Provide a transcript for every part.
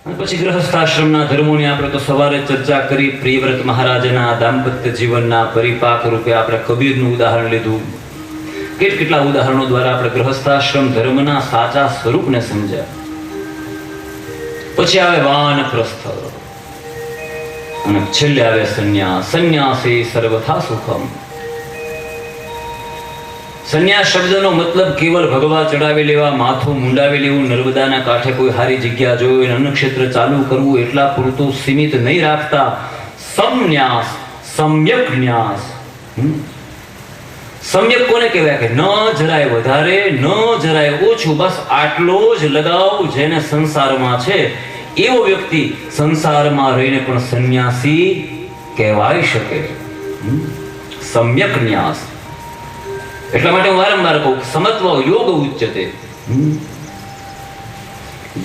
પછી ગૃહસ્થાશ્રમના ધર્મોની આપણે તો સવારે ચર્ચા કરી. પ્રિયવ્રત મહારાજના દાંપત્ય જીવનના પરિપાક રૂપે આપણે કબીરનું ઉદાહરણ લીધું. કેટલા ઉદાહરણો દ્વારા આપણે ગૃહસ્થાશ્રમ ધર્મના સાચા સ્વરૂપને સમજ્યા. પછી આવે વાનપ્રસ્થ અને છેલ્લે આવે સંન્યાસ. સંન્યાસી સર્વથા સુખમ. સંન્યાસ શબ્દનો મતલબ કેવલ ભગવા ચડાવી લેવા, માથું મુંડાવી લેવું, નર્મદાના કાંઠે કોઈ સારી જગ્યા જોઈ અન્નક્ષેત્ર ચાલુ કરવું એટલા પૂરતું સીમિત નહીં રાખતા. સંન્યાસ, સમ્યક ન્યાસ. સમ્યક કોને કહેવાય? કે ન જરાય વધારે, ન જરાય ઓછું, બસ આટલો જ લગાવ જેને સંસારમાં છે એવો વ્યક્તિ સંસારમાં રહીને પણ સંન્યાસી કહેવાય શકે. સમ્યક ન્યાસ. એટલા માટે હું વારંવાર કહું, સમત્વ યોગ ઉચ્યતે.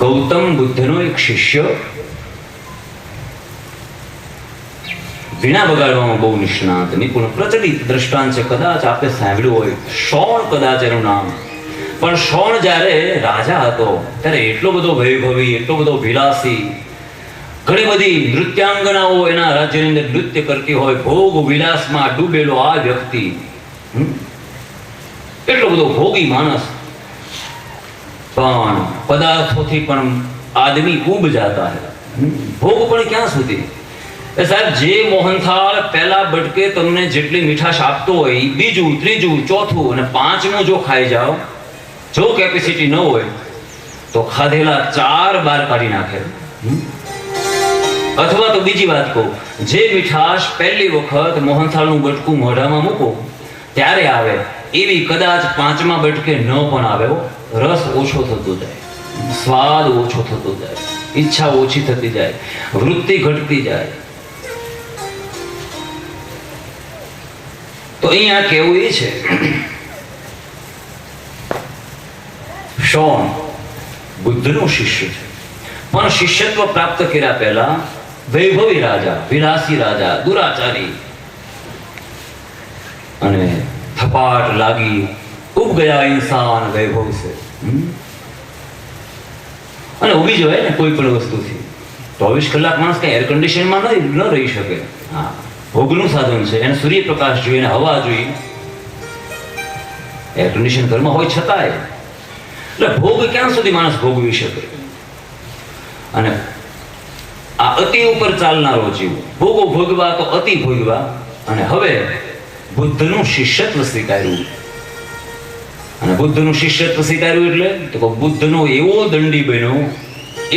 ગૌતમ બુદ્ધનો એક શિષ્ય વીણા બગાડવામાં બહુ નિષ્ણાત, નિપુણ, પ્રચલિત દ્રષ્ટાંત છે, કદાચ આપણે સાંભળ્યું હોય. શોણ કદાચ એનું નામ. પણ શોણ જ્યારે રાજા હતો ત્યારે એટલો બધો વૈભવી, એટલો બધો વિલાસી, ઘણી બધી નૃત્યાંગનાઓ એના રાજ્યની અંદર નૃત્ય કરતી હોય, ભોગ વિલાસમાં ડૂબેલો આ વ્યક્તિ, એટલો બધો ભોગી માણસ, પણ પદાર્થોથી પણ આદમી ઉબ જાતા હે. ભોગ પણ ક્યાં સુધી? સાહેબ, જે મોહનથાળ પહેલા બટકે તમને જેટલી મીઠાશ આપતો હોય, બીજું, ત્રીજું, ચોથું અને પાંચમું જો ખાઈ જાઓ, જો કેપેસિટી ન હોય તો ખાધેલા 4 બાર કાઢી નાખે. અથવા તો બીજી વાત કહું, જે મીઠાશ પહેલી વખત મોહનથાળનું બટકું મોઢામાં મૂકો ત્યારે આવે, એવી કદાચ 5મા બટકે ન પણ આવે. રસ ઓછો થતો જાય, સ્વાદ ઓછો થતો જાય, ઈચ્છા ઓછી થતી જાય, વૃત્તિ ઘટતી જાય. તો અહીંયા કેવું એ છે, શોણ બુદ્ધનો શિષ્ય છે, પણ શિષ્યત્વ પ્રાપ્ત કર્યા પહેલા વૈભવી રાજા, વિલાસી રાજા, દુરાચારી, અને થપાટ લાગી ઉબ ગયા ઇન્સાન વૈભવ સે. અને ઉભી જોઈએ ને કોઈ પણ વસ્તુથી 24 કલાક માણસ કઈ એર કન્ડિશનમાં ન રહી શકે. હા, ભોગનું સાધન છે, એને સૂર્યપ્રકાશ જોઈએ, એને હવા જોઈએ. એર કન્ડિશન ઘરમાં હોય છતાંય એટલે ભોગ ક્યાં સુધી માણસ ભોગવી શકે? અને આ અતિ ઉપર ચાલનારો જીવ, ભોગો ભોગવા તો અતિ ભોગવા. અને હવે બુદ્ધનું શિષ્યત્વ સ્વીકાર્યું. અને બુદ્ધનું શિષ્યત્વ સ્વીકાર્યું એટલે તો બુદ્ધનો એવો દંડી બન્યો,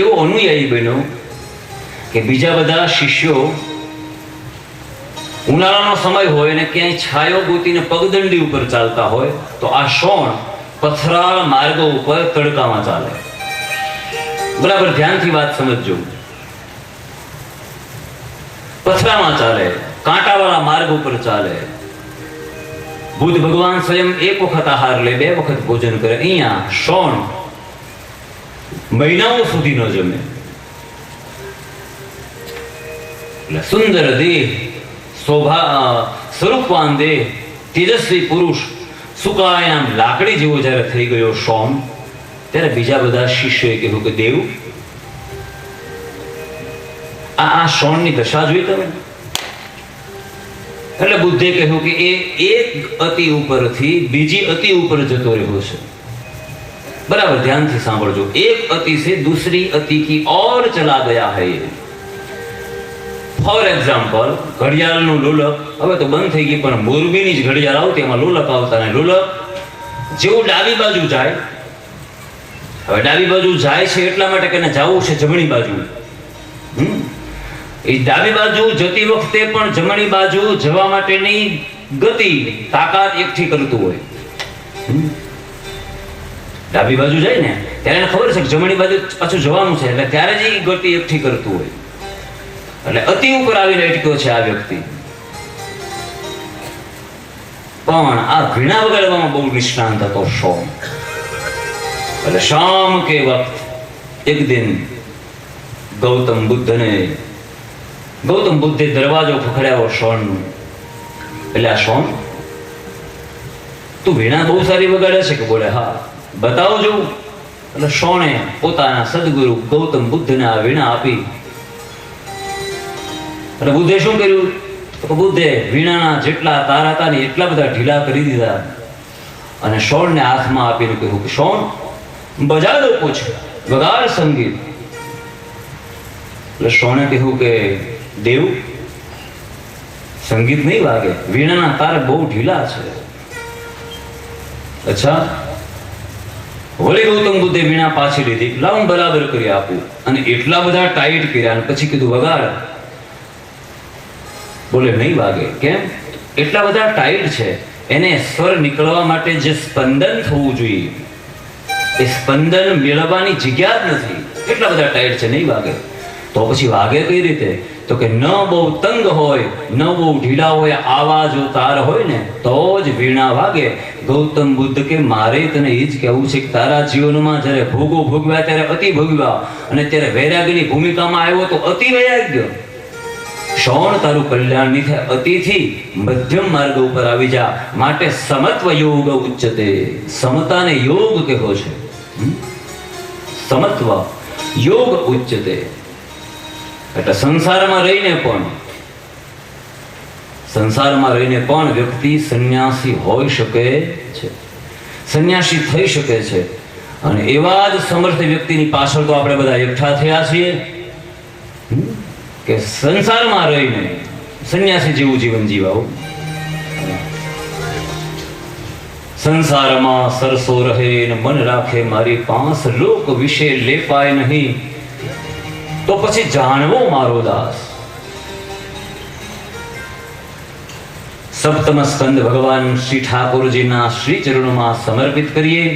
એવો અનુયાયી બન્યો કે બીજા બધા શિષ્યો ઉનાળાનો સમય હોય અને ક્યાંય છાયો ગોતીને પગદંડી ઉપર ચાલતા હોય, તો આ શોણ પથરાળ માર્ગો ઉપર તડકામાં ચાલે. બરાબર ધ્યાનથી વાત સમજજો. પથરામાં ચાલે, કાંટાવાળા માર્ગ ઉપર ચાલે. બુદ્ધ ભગવાન સ્વયં એક વખત આહાર લે, 2 વખત ભોજન કરે. અહીંયા શોણ મહિનાઓ સુધી ન જમે. એટલે સુંદર દેહ, સ્વરૂપવાન દેહ, તેજસ્વી પુરુષ, સુકાય આમ લાકડી જેવો જ્યારે થઈ ગયો શોણ, ત્યારે બીજા બધા શિષ્યોએ કહ્યું કે દેવ, આ શોણની દશા જોઈ તમે? એટલે બુદ્ધે કહ્યું કે એ એક અતિ ઉપરથી બીજી અતિ ઉપર જતો રહ્યો છે. બરાબર ધ્યાનથી સાંભળજો. એક અતિ से दूसरी अति की और चला गया है. ફોર એક્ઝામ્પલ, ઘડિયાળનું લોલક હવે તો બંધ થઈ ગઈ, પણ મોરબીની જ ઘડિયાળ આવતી, એમાં લોલક આવતા. ને લોલક જેવું ડાબી બાજુ જાય, હવે ડાબી બાજુ જાય છે એટલા માટે કે જવું છે જમણી બાજુ. એ ડાબી બાજુ જતી વખતે પણ જમણી બાજુ જવા માટેની ગતિ, તાકાત એકઠી કરતું હોય. ડાબી બાજુ જાય ને ત્યારે એને ખબર છે કે જમણી બાજુ પાછું જવાનું છે, એટલે ત્યારે જ એ ગતિ એકઠી કરતું હોય. એટલે અતિ ઉપર આવીને અટક્યો છે આ વ્યક્તિ. પણ આ વીણા વગાડવામાં બહુ નિષ્ણાંત હતો શોણ. એટલે શામ કે વખત એક દિન ગૌતમ બુદ્ધે દરવાજો ખખડાવ્યો શોણનો. એટલે આ શોણ, તું વીણા બહુ સારી વગાડે છે? કે બોલે હા. બતાવજો. એટલે શોણે પોતાના સદગુરુ ગૌતમ બુદ્ધને આ વીણા આપી. એટલે બુદ્ધે શું કર્યું? તો બુદ્ધે વીણાના જેટલા તાર હતા ને એટલા બધા ઢીલા કરી દીધા અને શોણને હાથમાં આપીને કહ્યું કે શોણ, બજા દો કુછ, વગાડ સંગીત. એટલે શોણે કહ્યું કે દેવ, સંગીત નહીં વાગે, વીણાના તાર બહુ ઢીલા છે. અચ્છા. વળી ગૌતમ બુદ્ધે વીણા પાછી લીધી, લાવ હું બરાબર કરી આપું, અને એટલા બધા ટાઈટ કર્યા અને પછી કીધું વગાડ. બોલે નહીં વાગે. કેમ? એટલા બધા ટાઈટ છે, એને સ્વર નીકળવા માટે જે સ્પંદન થવું જોઈએ એ સ્પંદન મેળવવાની જગ્યા જ નથી, એટલા બધા ટાઈટ છે, નહીં વાગે. તો પછી વાગે કઈ રીતે? તો કે ન બહુ તંગ હોય, ન બહુ ઢીલા હોય, આવા જો તાર હોય ને તો જ વીણા વાગે. ગૌતમ બુદ્ધ કે મારે તને એ જ કહેવું છે કે તારા જીવનમાં જ્યારે ભોગો ભોગવ્યા ત્યારે અતિ ભોગવ્યા, અને ત્યારે વૈરાગ્યની ભૂમિકામાં આવ્યો તો અતિ વૈરાગ્ય. શોણ, તારું કલ્યાણ નહીં થાય, અતિથી મધ્યમ માર્ગ ઉપર આવી જા. માટે સમત્વ યોગ ઉચ્ચતે, સમતાને યોગ કહેવો છે. સમત્વ યોગ ઉચ્ચતે એટલે સંસારમાં રહીને પણ વ્યક્તિ સંન્યાસી હોઈ શકે છે, સંન્યાસી થઈ શકે છે. અને એવા જ સમર્થ વ્યક્તિની પાછળ તો આપણે બધા એકઠા થયા છીએ કે સંસારમાં રહીને સંન્યાસી જેવું જીવન જીવાવું. સંસારમાં સરસો રહે ને મન રાખે મારી પાંસ, લોક વિશે લેપાય નહીં તો પછી જાણવો મારો દાસ. સપ્તમ સ્કંદ ભગવાન શ્રી ઠાકોરજીના શ્રી ચરણોમાં સમર્પિત કરીએ.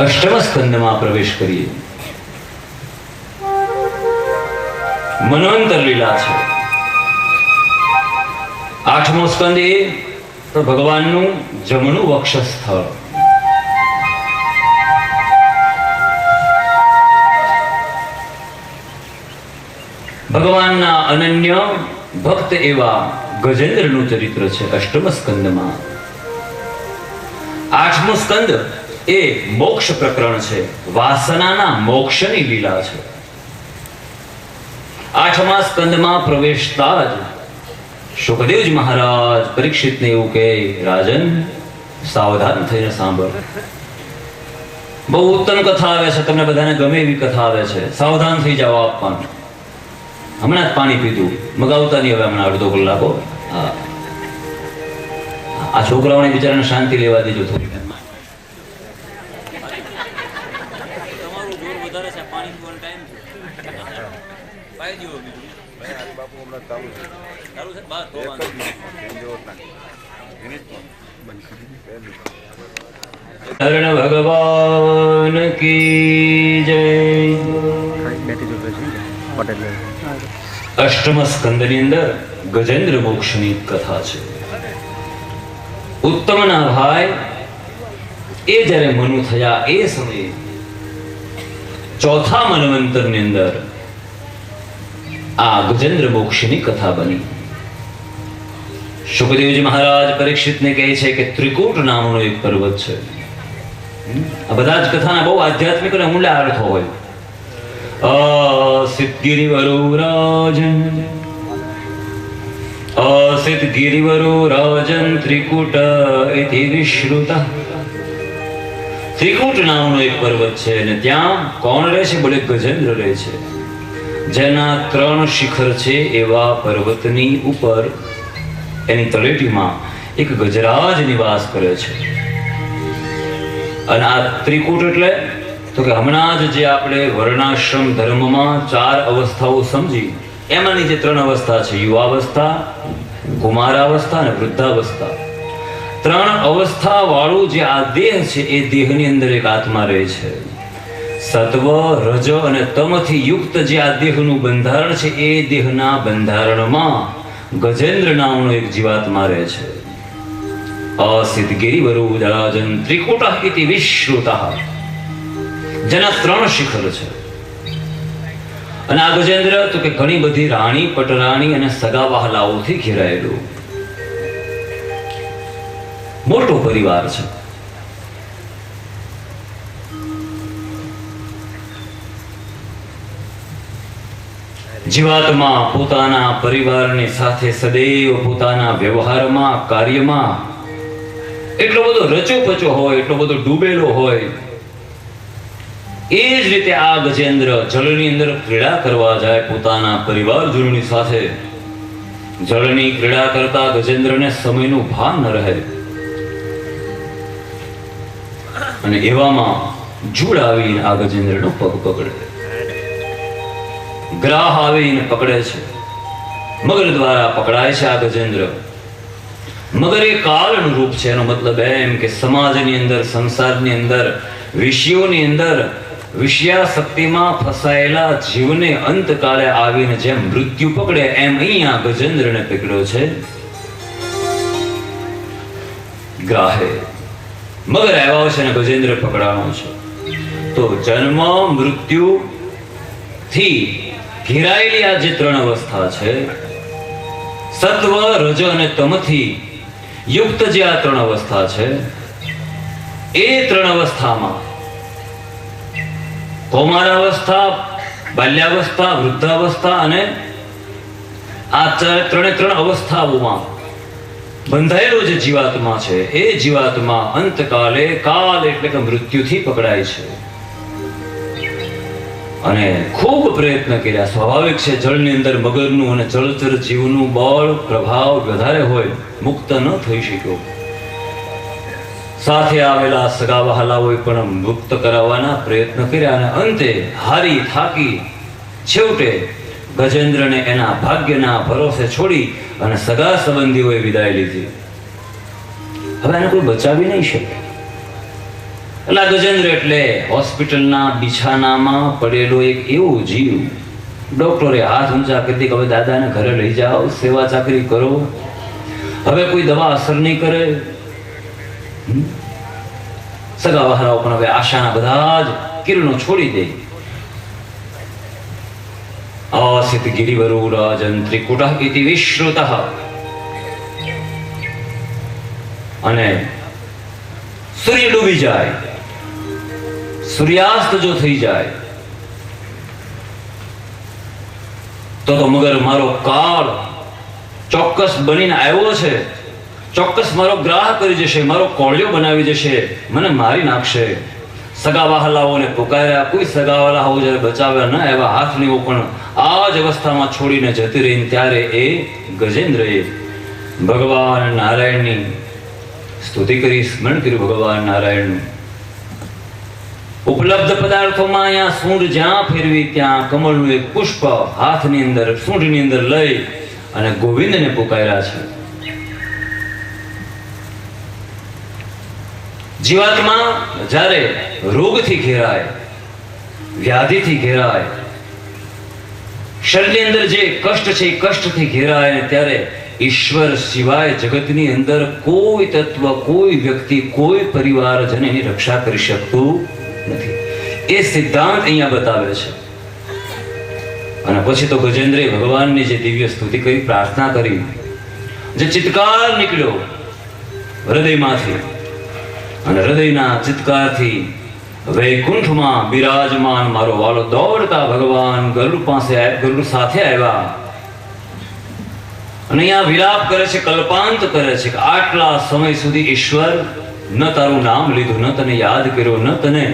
અષ્ટમ સ્કંદમાં પ્રવેશ કરીએ. મનવંતર લીલા છે. આઠમો સ્કંદ એ તો ભગવાનનું જમણું વક્ષસ્થળ. ભગવાનના અનન્ય ભક્ત એવા ગજેન્દ્રનું ચરિત્ર છે અષ્ટમ સ્કંદમાં. આઠમો સ્કંદ એ મોક્ષ પ્રકરણ છે, વાસનાના મોક્ષની લીલા છે. આઠમા સ્કંદમાં પ્રવેશતા જ શુકદેવજી મહારાજ પરીક્ષિતને એવું કહે, રાજન સાવધાન થઈને સાંભળ, બહુ ઉત્તમ કથા આવે છે, તમને બધાને ગમે એવી કથા આવે છે, સાવધાન થઈ જાઓ આપવાનું. હમણાં જ પાણી પીધું, મગાવતા નહીં હવે હમણાં અડધો કલાકો. હા, આ છોકરાઓને બિચારાને શાંતિ લેવા દેજો થોડી. ભગવાન કી જય. અષ્ટમ સ્કંદની અંદર ગજેન્દ્ર મોક્ષની કથા છે. ઉત્તમના ભાઈ એ જ્યારે મનુ થયા એ સમયે ચોથા મન્વંતરની અંદર આ ગજેન્દ્ર મોક્ષની કથા બની. શુકદેવજી મહારાજ પરીક્ષિતને કહે છે કે ત્રિકૂટ નામનો એક પર્વત છે. આ બધા જ કથાના બહુ આધ્યાત્મિક અને ઊંડા અર્થો હોય. અસિત ગિરિવરો રાજન ત્રિકૂટ ઇતિ વિશ્રુતઃ. ત્રિકૂટ નામનો એક પર્વત છે અને ત્યાં કોણ રહે છે? બોલે ગજેન્દ્ર રહે છે. જેના 3 શિખર છે એવા પર્વતની ઉપર એની તળેટીમાં એક ગજરાજ નિવાસ કરે છે. અને આ ત્રિકૂટ એટલે તો કે હમણાં જ જે આપણે વર્ણાશ્રમ ધર્મમાં 4 અવસ્થાઓ સમજી, એમાંની જે 3 અવસ્થા છે, યુવાવસ્થા, કુમારાવસ્થા અને વૃદ્ધાવસ્થા, 3 અવસ્થા વાળું જે આ દેહ છે એ દેહની અંદર એક આત્મા રહે છે. સત્વ, રજ અને તમથી યુક્ત જે આ દેહનું બંધારણ છે એ દેહના બંધારણમાં ગજેન્દ્ર નામનો એક જીવાત્મા રહે છે. અસિત ગિરિવરુરાજન ત્રિકૂટઃ ઇતિ વિશ્રુતઃ. જેના 3 શિખર છે. અને આ ગજેન્દ્ર તો કે ઘણી બધી રાણી, પટરાણી અને સગા વહાલાઓથી ઘેરાયેલું. મોટો પરિવાર છે. જીવાત્મા પોતાના પરિવારની સાથે સદૈવ પોતાના વ્યવહારમાં, કાર્યમાં એટલો બધો રચોપચો હોય, એટલો બધો ડૂબેલો હોય. એ જ રીતે આ ગજેન્દ્ર જળની અંદર ક્રીડા કરવા જાય પોતાના પરિવારજનોની સાથે. જળની ક્રીડા કરતા ગજેન્દ્રને સમયનું ભાન ન રહે અને એવામાં જૂડ આવીને આ ગજેન્દ્રનો પગ પકડે. ગ્રાહ આવીને પકડે છે. મગર દ્વારા પકડાય છે આ ગજેન્દ્ર. મગર એ કાળનું રૂપ છે. એનો મતલબ એમ કે સમાજની અંદર, સંસારની અંદર, વિષયોની અંદર વિષયાશક્તિમાં ફસાયેલા જીવને અંતકાળે આવીને જેમ મૃત્યુ પકડે એમ અહીંયા ગજેન્દ્રને પકડ્યો છે ગ્રાહે. મગર આવ્યો છે અને ગજેન્દ્ર પકડાણો છે. તો જન્મ, મૃત્યુ થી ઘેરાયેલી આ જે ત્રણ અવસ્થા છે, સત્વ, રજ અને તમથી યુક્ત જે આ ત્રણ અવસ્થા છે, એ ત્રણ અવસ્થામાં કૌમારાવસ્થા, બાલ્યાવસ્થા, વૃદ્ધાવસ્થા અને આ ત્રણે ત્રણ અવસ્થાઓમાં બંધાયેલો જે જીવાત્મા છે, એ જીવાત્મા અંતકાલે કાલ એટલે કે મૃત્યુથી પકડાય છે. અને ખૂબ પ્રયત્ન કર્યા. સ્વાભાવિક છે, જળની અંદર મગરનું અને જળચર જીવનું બળ, પ્રભાવ વધારે હોય, મુક્ત ન થઈ શક્યો. સાથે આવેલા સગા વહાલાઓએ પણ મુક્ત કરાવવાના પ્રયત્ન કર્યા અને અંતે હારી થાકી છેવટે ગજેન્દ્રને એના ભાગ્યના ભરોસે છોડી અને સગા સંબંધીઓએ વિદાય લીધી. હવે એને કોઈ બચાવી નહીં શકે. એટલે ગજેન્દ્ર એટલે હોસ્પિટલના બિછાનામાં પડેલો એક એવો જીવ. ડોક્ટરે હાથ ઊંચા કરી દીધા, હવે દાદાને ઘરે લઈ જાઓ, સેવા ચાકરી કરો, હવે કોઈ દવા અસર નહીં કરે. સગા વહારાઓ પણ હવે આશાના બધા જ કિરણો છોડી દે. આસિત ગિરિવરો રાજન ત્રિકુટઃ ઇતિ વિશ્રુતઃ. અને સૂર્ય ડૂબી જાય, સૂર્યાસ્ત જો થઈ જાય તો મગર મારો કાળ ચોક્કસ બનીને આવ્યો છે, ચોક્કસ મારો ગ્રાહ કરી જશે, મારો કોળિયો બનાવી જશે, મને મારી નાખશે. સગા વહાલાઓને પુકાર્યા, કોઈ સગા વહાલાઓ જ્યારે બચાવ્યા ન આવ્યા, હાથનીઓ પણ આ જ અવસ્થામાં છોડીને જતી રહી. ત્યારે એ ગજેન્દ્રએ ભગવાન નારાયણની સ્તુતિ કરી, સ્મરણ કર્યું ભગવાન નારાયણનું. ઉપલબ્ધ પદાર્થોમાં અહીંયા સૂંઢ જ્યાં ફેરવી ત્યાં કમળનું એક પુષ્પ હાથની અંદર, સૂંઢની અંદર લઈ અને ગોવિંદને પુકાર્યા છે. જીવાત્મા જ્યારે રોગથી ઘેરાય, વ્યાધિથી ઘેરાય, શરીરની અંદર જે કષ્ટ છે એ કષ્ટથી ઘેરાય, ત્યારે ઈશ્વર સિવાય જગતની અંદર કોઈ તત્વ, કોઈ વ્યક્તિ, કોઈ પરિવારજન એની રક્ષા કરી શકતું નથી. એ સિદ્ધાંત અહીંયા બતાવે છે. અને પછી તો ગજેન્દ્રે ભગવાનની જે દિવ્ય સ્તુતિ કરી, પ્રાર્થના કરી, જે ચિત્કાર નીકળ્યો હૃદયમાંથી, અને હૃદયના ચિત્કારથી વૈકુંઠમાં બિરાજમાન મારો વાલો દોડતા ભગવાન ગરુડ પાસે, ગરુડ સાથે આવ્યા અને અહીંયા વિલાપ કરે છે, કલ્પાંત કરે છે કે આટલા સમય સુધી ઈશ્વર ન તારું નામ લીધું, ન તને યાદ કર્યો, ન તને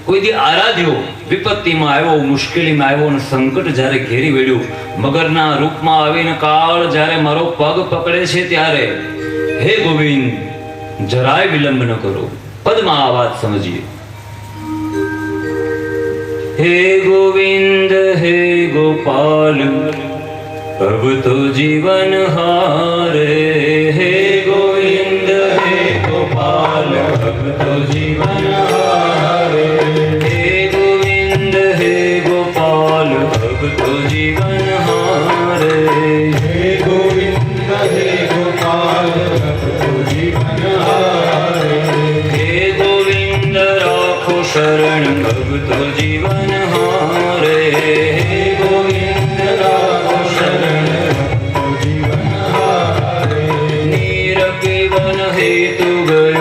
કોઈ દી આરાધ્યો. વિપત્તિમાં આવ્યો, મુશ્કેલીમાં આવ્યો અને સંકટ જ્યારે ઘેરી વળ્યું, મગરના રૂપમાં આવીને કાળ જ્યારે મારો પગ પકડે છે, ત્યારે હે ગોવિંદ જરાય વિલંબ ન કરો. પદમાં આ વાત સમજીએ. હે ગોવિંદ હે ગોપાલ अब तो जीवन हारे. हे गोविंद हे गोपाल अब तो जीवन हारे. हे गोविंद हे गोपाल अब तो जीवन हारे. हे गोविंद हे गोपाल अब तो जीवन हारे. हे गोविंद राखो शरण अब तो जीवन हारे. हे गोविंद राखो शरण अब तो जीवन हारे. नीर के वन हेतु गए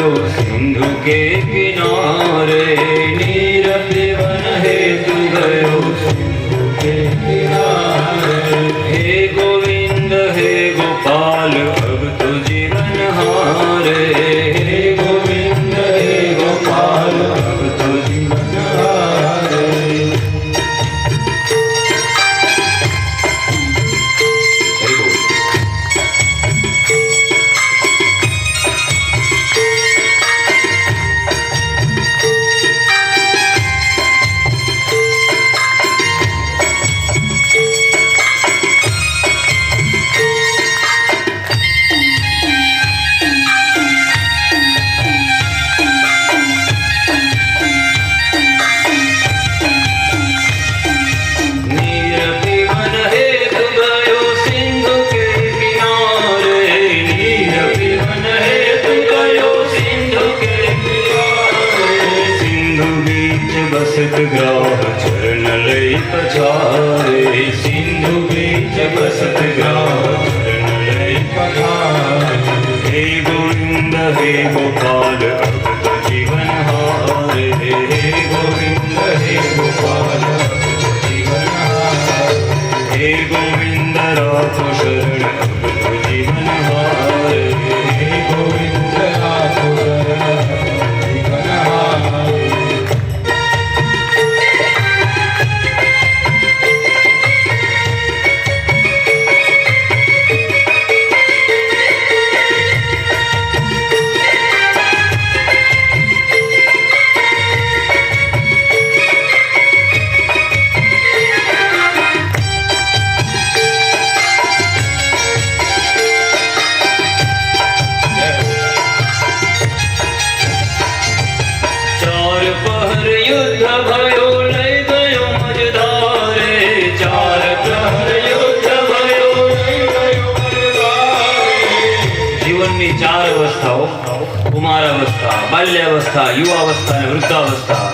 બસત ગ્રાહ ચરણ લઈ પછારે સિંધુ બીજ બસત ગ્રાહ ચરણ લઈ પછારે હે ગોવિંદ હે ગોપાલ ભક્ત જીવન હારે હે ગોવિંદ હે ગોપાલ ભક્ત જીવન હારે હે ગોવિંદ રાખો શરણ ભક્ત જીવન હારે હે ગોવિંદ રાખો શરણ જીવન હારે ચાર અવસ્થાઓ કુમારાવસ્થા, બાલ્યાવસ્થા, યુવાવસ્થા અને વૃદ્ધાવસ્થા.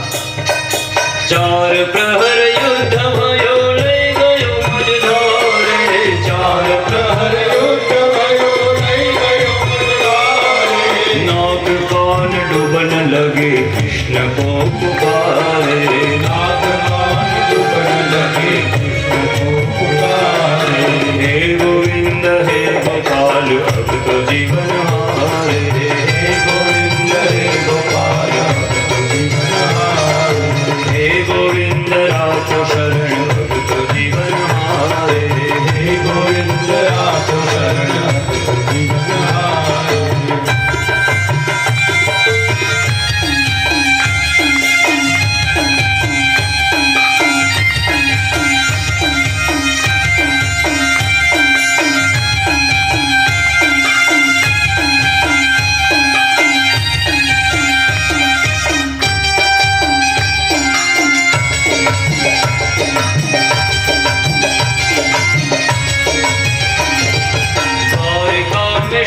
ચાર પ્રહર યુદ્ધ ભયો લઈ ગયો મજધારે ચાર પ્રહર યુદ્ધ ભયો લઈ ગયો મજધારે નાગ કાન ડૂબન લગે કૃષ્ણ કો પુકારે નાગ કાન ડૂબન લગે કૃષ્ણ કો પુકારે હે ગોવિંદ હે ગોપાલ ભક્ત જીવન હારે હે ગોવિંદ હે ગોપાલ ભક્ત જીવન હારે હે ગોવિંદ રાખો શરણ ભક્ત જીવન હારે હે ગોવિંદ રાખો શરણ ભક્ત જીવન હારે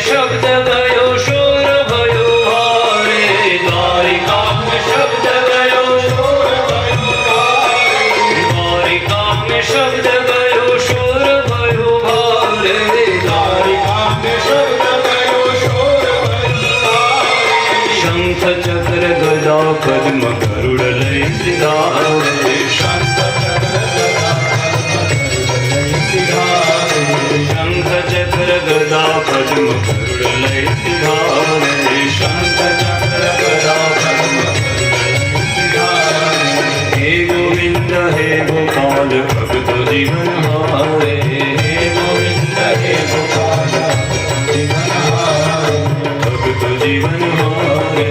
શબ્દ ગયો શોર ભયો હારે દ્વારિકા में શબ્દ ગયો શોર ભયો હારે દ્વારિકા में શબ્દ ગયો શોર ભયો હારે દ્વારિકા में શબ્દ ગયો શોર ભયો હારે શંખ ચક્ર ગદા પદ્મ ગરુડ લઈ સિધારે શંખ ચક્ર ગદા શંખ ચક્ર ગદા પદ્મ ગરુડ લઈ સિધારે શંખ ચક્ર ગદા પદ્મ હે ગોવિંદ હે ગોપાલ ભક્ત જીવન હારે હે ગોવિંદ હે ગોપાલ જીવન હારે ભક્ત જીવન હારે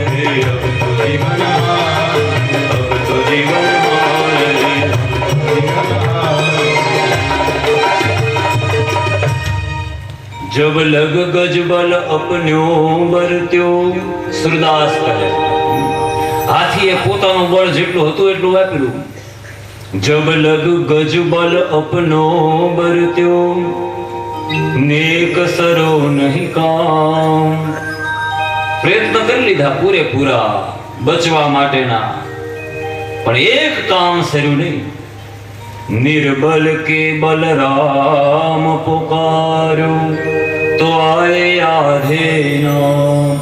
ભક્ત જીવન હારે ભક્ત જીવન હારે જીવન હારે जब लग गज बल अपन्यो बरत्यो સુરદાસ કહે હાથીએ પોતાનું બળ જેટલું હતું એટલું વાપર્યું. જબ લગ ગજ બલ અપનો બરત્યો નેક સરો નહીં કામ પ્રયત્ન કરી લીધા પૂરેપૂરા બચવા માટેના પણ એક કામ સર્યું નહીં. निर्बल के बलराम पुकारो तो आए आधे नाम.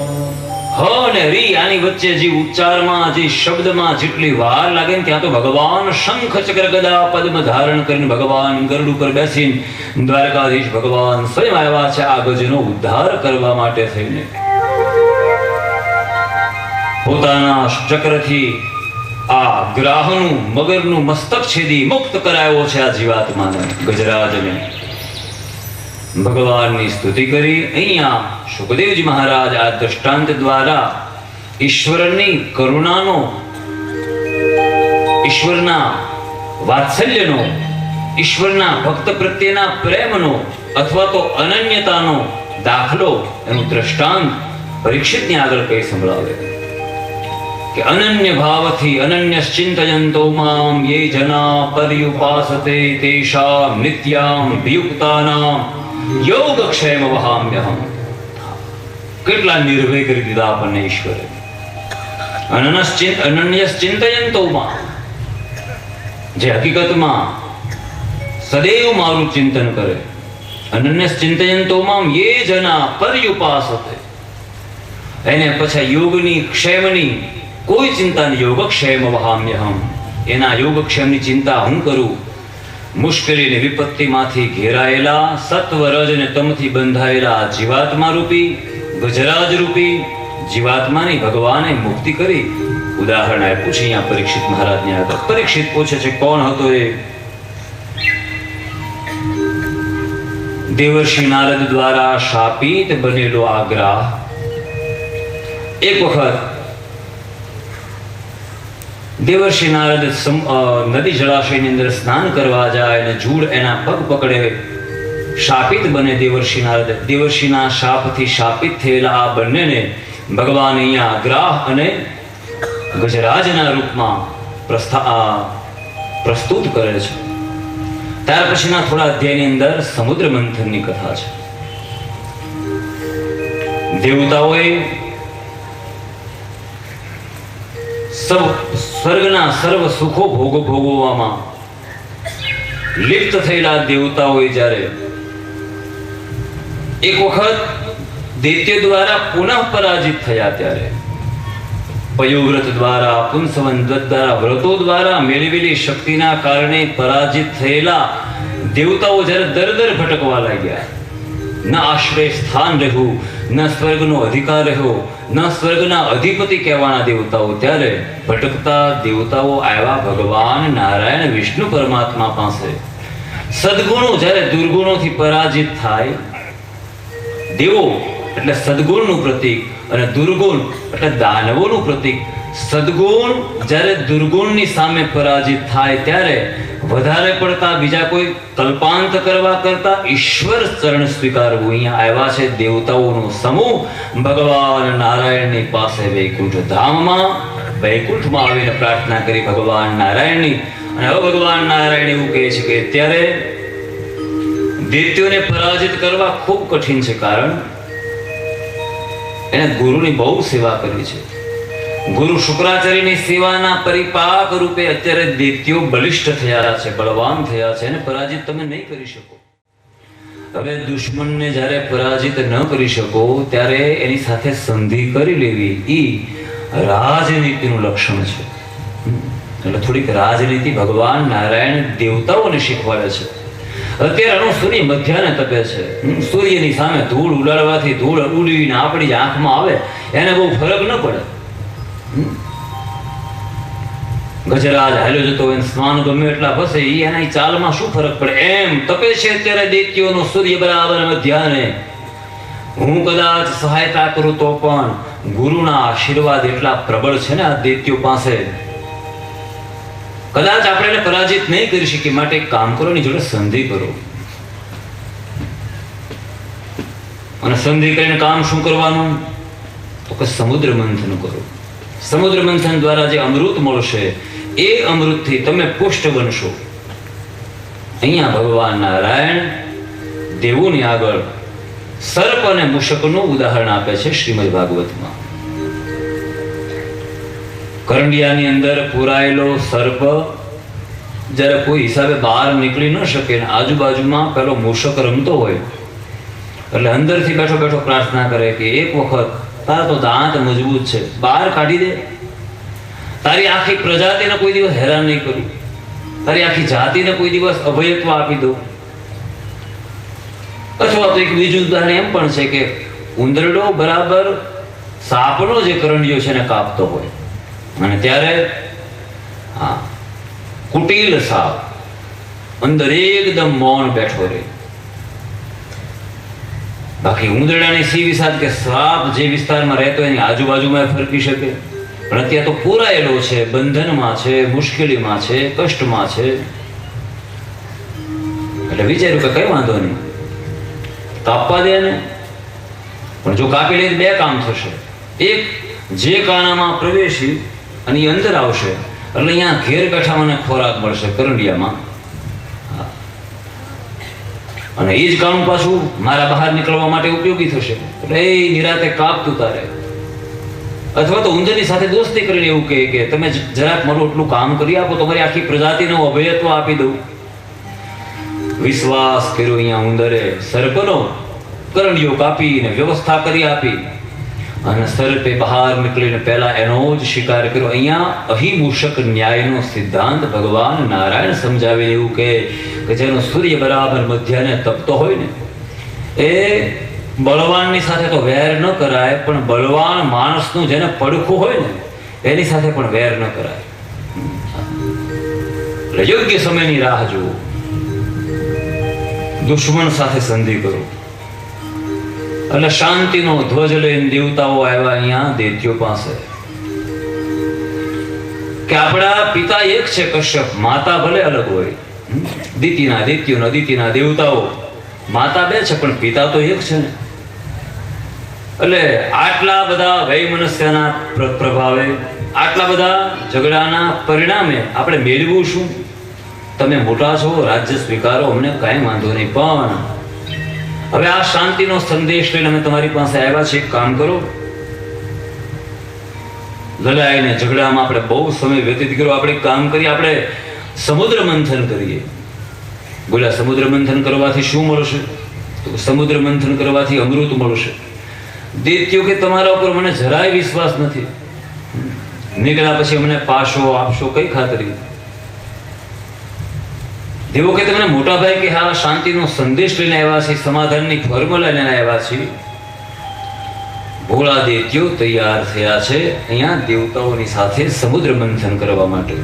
હ ને રી આની વચ્ચે જે ઉચ્ચારમાં જે શબ્દમાં જેટલી વાર લાગે ને ત્યાં તો ભગવાન શંખ ચક્ર ગદા પદ્મ ધારણ કરીને ભગવાન ગરુડ ઉપર બેસીને દ્વારકાધીશ ભગવાન સ્વયં આવ્યા છે આ ગજનો ઉદ્ધાર કરવા માટે થઈને. પોતાના ચક્રથી આ ગ્રાહનું મગરનું મસ્તક છેદી મુક્ત કરાયો છે આ જીવાત્માને ગજરાજને. ભગવાનની સ્તુતિ કરી અહીંયા સુખદેવજી મહારાજ આ દ્રષ્ટાંત દ્વારા ઈશ્વરની કરુણાનો, ઈશ્વરના વાત્સલ્યનો, ઈશ્વરના ભક્ત પ્રત્યેના પ્રેમનો અથવા તો અનન્યતાનો દાખલો એનું દ્રષ્ટાંત પરીક્ષિતની આગળ કઈ સંભળાવે કે અનન્ય ભાવથી અનન્યશ્ચિંતયંતો મામ યે જના પર્યુપાસતે તેષાં નિત્યામ વિયુક્તાનામ યોગક્ષેમ વહામ્યહમ. કેટલા નિર્ભય કરી દીધા આપણને ઈશ્વરે. અનન્યશ્ચિંતયંતો મામ જે હકીકતમાં સદૈવ મારું ચિંતન કરે, અનન્ય ચિંતયંતો મામ યે જના પર્યુપાસતે, એને પછી યોગની ક્ષેમની કોઈ ચિંતા નહીં. યોગક્ષેમ વહામ્યહમ, એના યોગક્ષેમની ચિંતા હું કરું. મુશ્કેલીની વિપત્તિમાંથી ઘેરાયેલા સત્વ રજ અને તમથી બંધાયેલા જીવાત્મા રૂપી ગજરાજ રૂપી જીવાત્માની ભગવાને મુક્તિ કરી. ઉદાહરણ આપ્યું છે અહીંયા પરીક્ષિત મહારાજને આગળ. પરીક્ષિત પૂછે છે કોણ હતો એ? દેવર્ષિ નારદ દ્વારા શાપિત બનેલો આગ્રહ. એક વખત દેવર્ષિ નારદ નદી જળાશયની અંદર સ્નાન કરવા જાય અને જૂડ એના પગ પકડે, શાપિત બને દેવર્ષિ નારદ. દેવર્ષિના શાપથી શાપિત થયેલા આ બંનેને ભગવાન અહીંયા ગ્રાહ અને ગજરાજના રૂપમાં પ્રસ્તુત કરે છે. ત્યાર પછીના થોડા અધ્યાયની અંદર સમુદ્ર મંથનની કથા છે. દેવતાઓએ સ્વર્ગના સર્વ સુખો ભોગવવામાં લિપ્ત થયેલા દેવતાઓએ જ્યારે એક વખત દૈત્ય દ્વારા પુનઃ પરાજિત થયા ત્યારે પયોવ્રત દ્વારા પુંસવન દ્વારા વ્રતો દ્વારા મેળવેલી શક્તિના કારણે પરાજિત થયેલા દેવતાઓ જ્યારે દર ભટકવા લાગ્યા, ન આશ્રય સ્થાન રહ્યું, ન સ્વર્ગનો અધિકાર રહ્યો, ન સ્વર્ગના અધિપતિ કહેવાના દેવતાઓ, ત્યારે ભટકતા દેવતાઓ આવ્યા ભગવાન નારાયણ વિષ્ણુ પરમાત્મા પાસે. સદગુણો જ્યારે દુર્ગુણોથી પરાજિત થાય, દેવો એટલે સદગુણનું પ્રતીક અને દુર્ગુણ એટલે દાનવોનું પ્રતીક. સદગુણ જ્યારે દુર્ગુણની સામે પરાજિત થાય ત્યારે વધારે પડતા બીજા કોઈ કલ્પાંત કરવા કરતા ઈશ્વર ચરણ સ્વીકારવું. અહીંયા આવ્યા છે દેવતાઓનો સમૂહ ભગવાન નારાયણની પાસે વૈકુંઠ ધામમાં. વૈકુંઠમાં આવીને પ્રાર્થના કરી ભગવાન નારાયણની. અને હવે ભગવાન નારાયણ એવું કહે છે કે ત્યારે દૈત્યોને પરાજિત કરવા ખૂબ કઠિન છે, કારણ એને ગુરુની બહુ સેવા કરી છે. ગુરુ શુક્રાચાર્યની સેવાના પરિપાક રૂપે અત્યારે દૈત્યો બલિષ્ઠ થયા છે, બળવાન થયા છે, અને પરાજિત તમે નહીં કરી શકો. હવે દુશ્મનને જ્યારે પરાજિત ન કરી શકો ત્યારે એની સાથે સંધિ કરી લેવી એ રાજનીતિનું લક્ષણ છે. એટલે થોડીક રાજનીતિ ભગવાન નારાયણ દેવતાઓને શીખવાડે છે. અત્યારે સૂર્ય મધ્યાને તપે છે. સૂર્યની સામે ધૂળ ઉડાડવાથી ધૂળ ઉડીને આપણી આંખમાં આવે એને બહુ ફરક ન પડે. ગજરાજ હાલ્યો જતો હોય, સ્નાન ગમે એટલા ફસે, એના ચાલમાં શું ફરક પડે? એમ તપે છે અત્યારે દૈત્યોનો સૂર્ય બરાબર મધ્યાને. હું કદાચ સહાયતા કરું તો પણ ગુરુના આશીર્વાદ એટલા પ્રબળ છે ને આ દૈત્યો પાસે, કદાચ આપણે એને પરાજિત નહીં કરી શકીએ. માટે એક કામ કરો, એની જોડે સંધિ કરો. અને સંધિ કરીને કામ શું કરવાનું? તો કે સમુદ્ર મંથન કરો. સમુદ્ર મંથન દ્વારા જે અમૃત મળશે એ અમૃતથી તમે પુષ્ટ બનશો. અહીંયા ભગવાન નારાયણ દેવોની આગળ સર્પ અને મૂષકનું ઉદાહરણ આપે છે શ્રીમદ ભાગવતમાં. કરંડિયાની અંદર પુરાયેલો સર્પ જ્યારે કોઈ હિસાબે બહાર નીકળી ન શકે ને આજુબાજુમાં પેલો મૂષક રમતો હોય, એટલે અંદરથી બેઠો બેઠો પ્રાર્થના કરે કે એક વખત તારા તો દાંત મજબૂત છે, બહાર કાઢી દે. તારી આખી પ્રજાતિને કોઈ દિવસ હેરાન નહીં કરું, તારી આખી જાતિને કોઈ દિવસ અભયત્વ આપી દઉં. અથવા તો એક બીજું ઉદાહરણ એમ પણ છે કે ઉંદરડો બરાબર સાપનો જે કરંડિયો છે એને કાપતો હોય, અને ત્યારે કુટિલ સાપ અંદર એકદમ મૌન બેઠો રહે. બાકી ઉંદરડાની સી વિસાદ કે સાપ જે વિસ્તારમાં રહેતો એની આજુબાજુમાં ફરકી શકે, પણ અત્યારે તો પુરાયેલો છે, બંધનમાં છે, મુશ્કેલીમાં છે, કષ્ટમાં છે. એટલે વિચાર્યું કે કઈ વાંધો નહીં, કાપવા દે ને. પણ જો કાપી લે બે કામ થશે. એક, જે કાણામાં પ્રવેશી અને એ અંદર આવશે એટલે અહીંયા ઘેર બેઠા મને ખોરાક મળશે કરંડિયામાં, અને એ જ કાણું પાછું મારા બહાર નીકળવા માટે ઉપયોગી થશે. એટલે એ નિરાતે કાપતું તારે અથવા તો ઉંદરની સાથે દોસ્તી કરીને એવું કહે કે તમે જરાક મારું એટલું કામ કરી આપો, તમારી આખી પ્રજાતિનો અભયત્વ આપી દઉં. વિશ્વાસ કર્યો અહીંયા ઉંદરે સર્પનો કરંડિયો કાપીને વ્યવસ્થા કરી આપી, અને સર્પે બહાર નીકળીને પહેલા એનો જ શિકાર કર્યો. અહીંયા અહિમૂષક ન્યાયનો સિદ્ધાંત ભગવાન નારાયણ સમજાવીને એવું કે જેનો સૂર્ય બરાબર મધ્યાને તપતો હોય ને, એ બળવાનની સાથે તો વેર ન કરાય, પણ બળવાન માણસનું જેને પડખું હોય ને એની સાથે પણ વેર ન કરાય. એટલે યોગ્ય સમયની રાહ જુઓ, દુશ્મન સાથે સંધિ કરો. એટલે શાંતિનો ધ્વજ લઈને દેવતાઓ આવ્યા અહીંયા દૈત્યો પાસે કે આપણા પિતા એક છે કશ્યપ, માતા ભલે અલગ હોય. દિતિના દેવતાઓ માતા બે છે પણ પિતા તો એક છે ને. એટલે આટલા બધા વૈમનસ્યના પ્રભાવે, આટલા બધા ઝઘડાના પરિણામે આપણે મેળવું શું? તમે મોટા છો, રાજ્ય સ્વીકારો, અમને કાંઈ વાંધો નહીં, પણ હવે આ શાંતિનો સંદેશ લઈને અમે તમારી પાસે આવ્યા છીએ. એક કામ કરો, લડાઈને ઝઘડામાં આપણે બહુ સમય વ્યતીત કર્યો, આપણે એક કામ કરીએ, આપણે સમુદ્ર મંથન કરીએ. બોલ્યા સમુદ્ર મંથન કરવાથી શું મળશે? તો સમુદ્ર મંથન કરવાથી અમૃત મળશે. દૈત્યો કે તમારા ઉપર મને જરાય વિશ્વાસ નથી, નીકળ્યા પછી અમને પાશો આપશો, કઈ ખાતરી? દેવો કે તમને મોટા ભાઈ કે હા શાંતિનો સંદેશ લઈને આવ્યા છે, સમાધાનની ફોર્મ્યુલા લઈને આવ્યા છે. ભોળા દૈત્યો તૈયાર થયા છે અહીંયા દેવતાઓની સાથે સમુદ્ર મંથન કરવા માટે.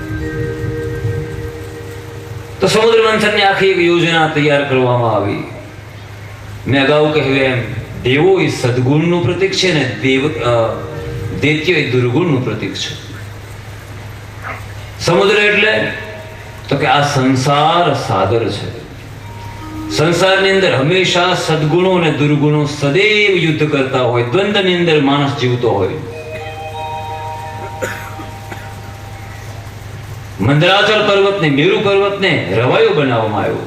તો સમુદ્ર મંથનની આખી એક યોજના તૈયાર કરવામાં આવી. મેં અગાઉ કહ્યું એમ, દેવો એ સદગુણનું પ્રતીક છે ને દૈત્ય એ દુર્ગુણનું પ્રતીક છે. સમુદ્ર એટલે તો કે આ સંસાર સાગર છે. સંસારની અંદર હંમેશા સદગુણો અને દુર્ગુણો સદૈવ યુદ્ધ કરતા હોય, દ્વંદ્વની અંદર માણસ જીવતો હોય. મંદરાચલ પર્વતને, મેરુ પર્વતને રવાયો બનાવવામાં આવ્યો.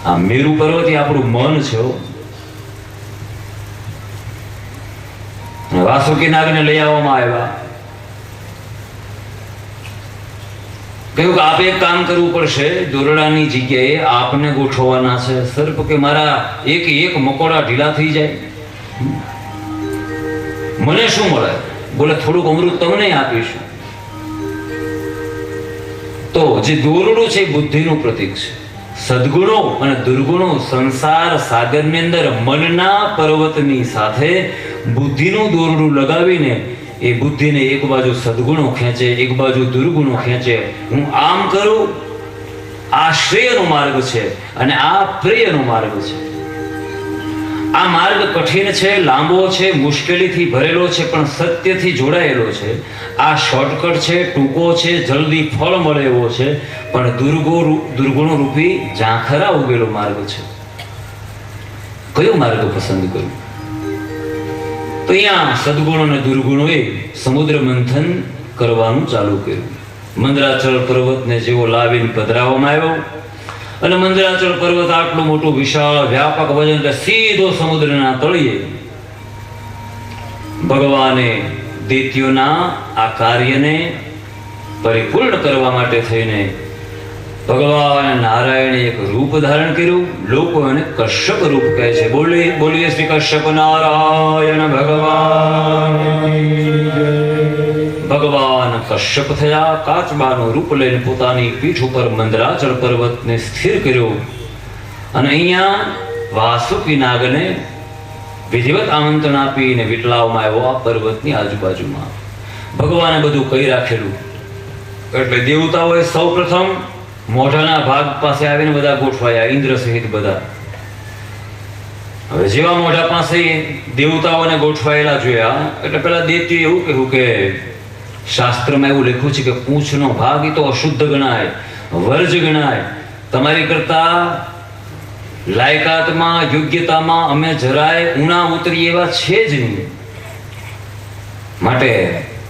આ મેરુ પર્વત એ આપણું મન છે. વાસુકી નાગને લઈ આવવામાં આવ્યા. કહ્યું કે આપે એક કામ કરવું પડશે, દોરડાની જગ્યાએ આપને ગોઠવવાના છે. સર્પ કે મારા એક મકોડા ઢીલા થઈ જાય, મને શું મળે? બોલે થોડુંક અમૃત તમને આપીશું. તો જે દોરડું છે એ બુદ્ધિનું પ્રતીક છે. સદગુણો અને દુર્ગુણો સંસાર સાગરની અંદર મનના પર્વતની સાથે બુદ્ધિનું દોરડું લગાવીને એ બુદ્ધિને એક બાજુ સદગુણો ખેંચે, એક બાજુ દુર્ગુણો ખેંચે. હું આમ કરું, આ શ્રેયનો માર્ગ છે અને આ પ્રેયનો માર્ગ છે. આ માર્ગ કઠિન છે, લાંબો છે, મુશ્કેલીથી ભરેલો છે, પણ સત્યથી જોડાયેલો છે. આ શોર્ટકટ છે, ટૂંકો છે, જલ્દી ફળ મળે એવો છે, પણ દુર્ગુણો રૂપી ઝાંખરા ઉગેલો માર્ગ છે. કયો માર્ગ પસંદ કરવું? તો અહીંયા સદગુણો અને દુર્ગુણોએ સમુદ્ર મંથન કરવાનું ચાલુ કર્યું. મંદરાચલ પર્વતને જેવો લાવીને પધરાવવામાં આવ્યો, અને મંદરાચલ પર્વત આટલું મોટું વિશાળ વ્યાપક વજન, સીધો સમુદ્રના તળિયે. ભગવાને દૈત્યોના આ કાર્યને પરિપૂર્ણ કરવા માટે થઈને ભગવાન નારાયણે એક રૂપ ધારણ કર્યું. લોકો એને કશ્યપ રૂપ કહે છે. બોલીએ શ્રી કશ્યપ નારાયણ ભગવાન. ભગવાન કશ્યપ થયા, કાચબાનું રૂપ લઈને પોતાની પીઠ ઉપર મંદરાચલ પર્વતને સ્થિર કર્યો, અને અહીંયા વાસુકી નાગને વિધિવત આમંત્રણ આપીને વિટલાવવામાં આવ્યો આ પર્વતની આજુબાજુમાં. ભગવાને બધું કહી રાખેલું. એટલે દેવતાઓએ સૌ પ્રથમ મોઢાના ભાગ પાસે આવીને બધા ગોઠવાયા, ઇન્દ્ર સહિત બધા. હવે જેવા મોઢા પાસે દેવતાઓને ગોઠવાયેલા જોયા એટલે પેલા દૈત્યએ એવું કહ્યું કે શાસ્ત્રમાં એવું લખ્યું છે કે પૂંછનો ભાગ એ તો અશુદ્ધ ગણાય, વર્જ ગણાય. તમારી કરતા લાયકાતમાં, યોગ્યતામાં અમે જરાય ઊણા ઉતરી એવા છે જ નહીં, માટે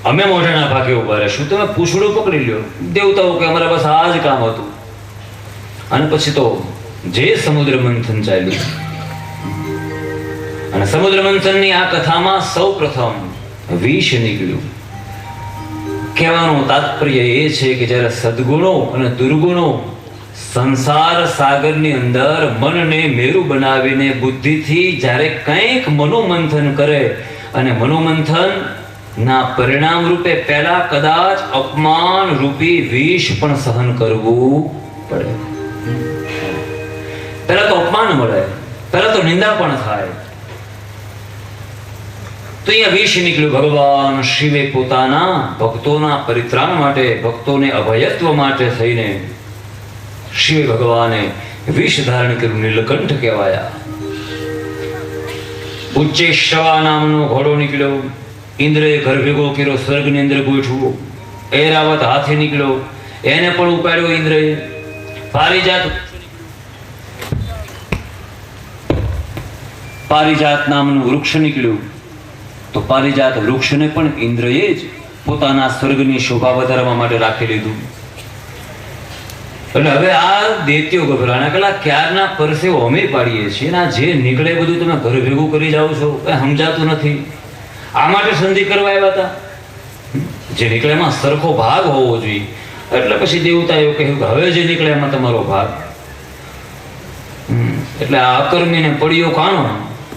અમે મોઢાના ભાગે ઉભા રહેશું, તમે પૂંછડું પકડી લ્યો. દેવતાઓ કે અમારા બસ આ જ કામ હતું. અને પછી તો જે સમુદ્ર મંથન ચાલ્યું. અને સમુદ્ર મંથનની આ કથામાં સૌ પ્રથમ વિષ નીકળ્યું. કહેવાનું તાત્પર્ય એ છે કે જ્યારે સદગુણો અને દુર્ગુણો સંસાર સાગરની અંદર મનને મેરુ બનાવીને બુદ્ધિથી જ્યારે કંઈક મનોમંથન કરે અને મનોમંથન ના પરિણામ રૂપે પહેલા કદાચ અપમાન રૂપી વિષ પણ સહન કરવું પડે. પહેલા તો અપમાન મળે, પહેલા તો નિંદા પણ થાય. તો અહીંયા વિષ નીકળ્યું. ભગવાન શિવે પોતાના ભક્તોના પરિત્રાણ માટે, ભક્તોને અભયત્વ માટે થઈને શિવે ભગવાને વિષ ધારણ કર્યું. નીલકંઠ કહેવાયા. ઉચ્ચેશ્રવા નામનો ઘોડો નીકળ્યો. ઇન્દ્રએ ઘર ભેગો કર્યો, સ્વર્ગની અંદર ગોઠવો. ઐરાવત હાથે નીકળ્યો, એને પણ ઉપાડ્યો ઇન્દ્રએ. પારિજાત નામનું વૃક્ષ નીકળ્યું. તો પારિજાત વૃક્ષને પણ ઇન્દ્રએ જ પોતાના સ્વર્ગની શોભા વધારવા માટે રાખી લીધું. એટલે હવે આ દૈત્યો ગભરાણા કલા ક્યારના પરસેવો અમે પાડીએ છીએ, આ જે નીકળે બધું તમે ઘર ભેગું કરી જાઓ છો, કઈ સમજાતું નથી. આ માટે સંધિ કરવા આવ્યા હતા. જે નીકળે એમાં સરખો ભાગ હોવો જોઈએ. એટલે પછી દેવતાએ કહ્યું કે હવે જે નીકળે એમાં તમારો ભાગ. એટલે આ અકર્મીને પડ્યો કાનો.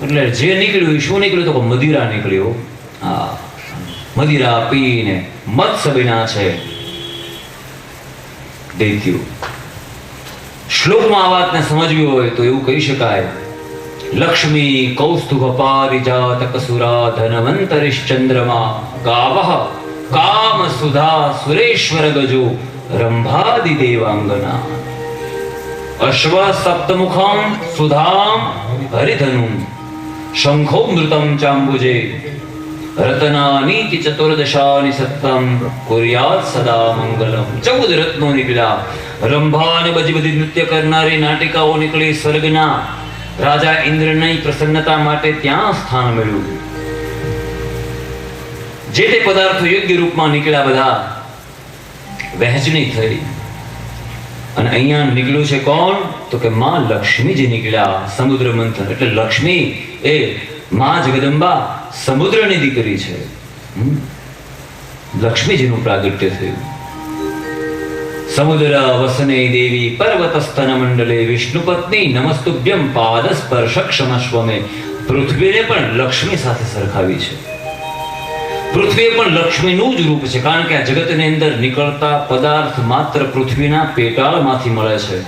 એટલે જે નીકળ્યું શું નીકળ્યું તો મદિરા નીકળ્યો. હા, મદિરા પીને મત્સ્ય બન્યા છે દૈત્યો. શ્લોકમાં આ વાતને સમજવી હોય તો એવું કહી શકાય, લક્ષ્મી કૌસ્તુભ પારિજાત કસુરા ધનવંતરિશ્ચંદ્રમા ગાવઃ કામ સુધા સુરેશ્વર ગજો રંભાદિ દેવાંગના અશ્વ સપ્તમુખમ સુધામ હરિધનુમ શંખોમૃતમ ચાંબુજે રતનાની ચતુર્દશાની સત્તમ કુર્યાત સદા મંગલમ. 14 રત્નો નીકળ્યા. રંભા અને બધી નૃત્ય કરનારી નાટિકાઓ નીકળી. સ્વર્ગના રાજા ઇન્દ્રની પ્રસન્નતા માટે ત્યાં સ્થાન મળ્યું. જે તે પદાર્થો યોગ્ય રૂપમાં નીકળ્યા, બધા વહેંચણી થઈ. અને અહીંયા નીકળ્યું છે કોણ? તો કે માં લક્ષ્મીજી નીકળ્યા. સમુદ્ર મંથન એટલે લક્ષ્મી એ માં જગદંબા સમુદ્રની દીકરી છે. લક્ષ્મીજીનું પ્રાગટ્ય થયું. સમુદ્ર વસને દેવી પર્વતસ્તન મંડલે વિષ્ણુ પત્ની નમસ્તુભ્યમ પાદ સ્પર્શ ક્ષમસ્વમે. પૃથ્વીને પણ લક્ષ્મી સાથે સરખાવી છે. પૃથ્વી પણ લક્ષ્મીનું જ રૂપ છે, કારણ કે આ જગતની અંદર નીકળતા પદાર્થ માત્ર પૃથ્વીના પેટાળમાંથી મળે છે.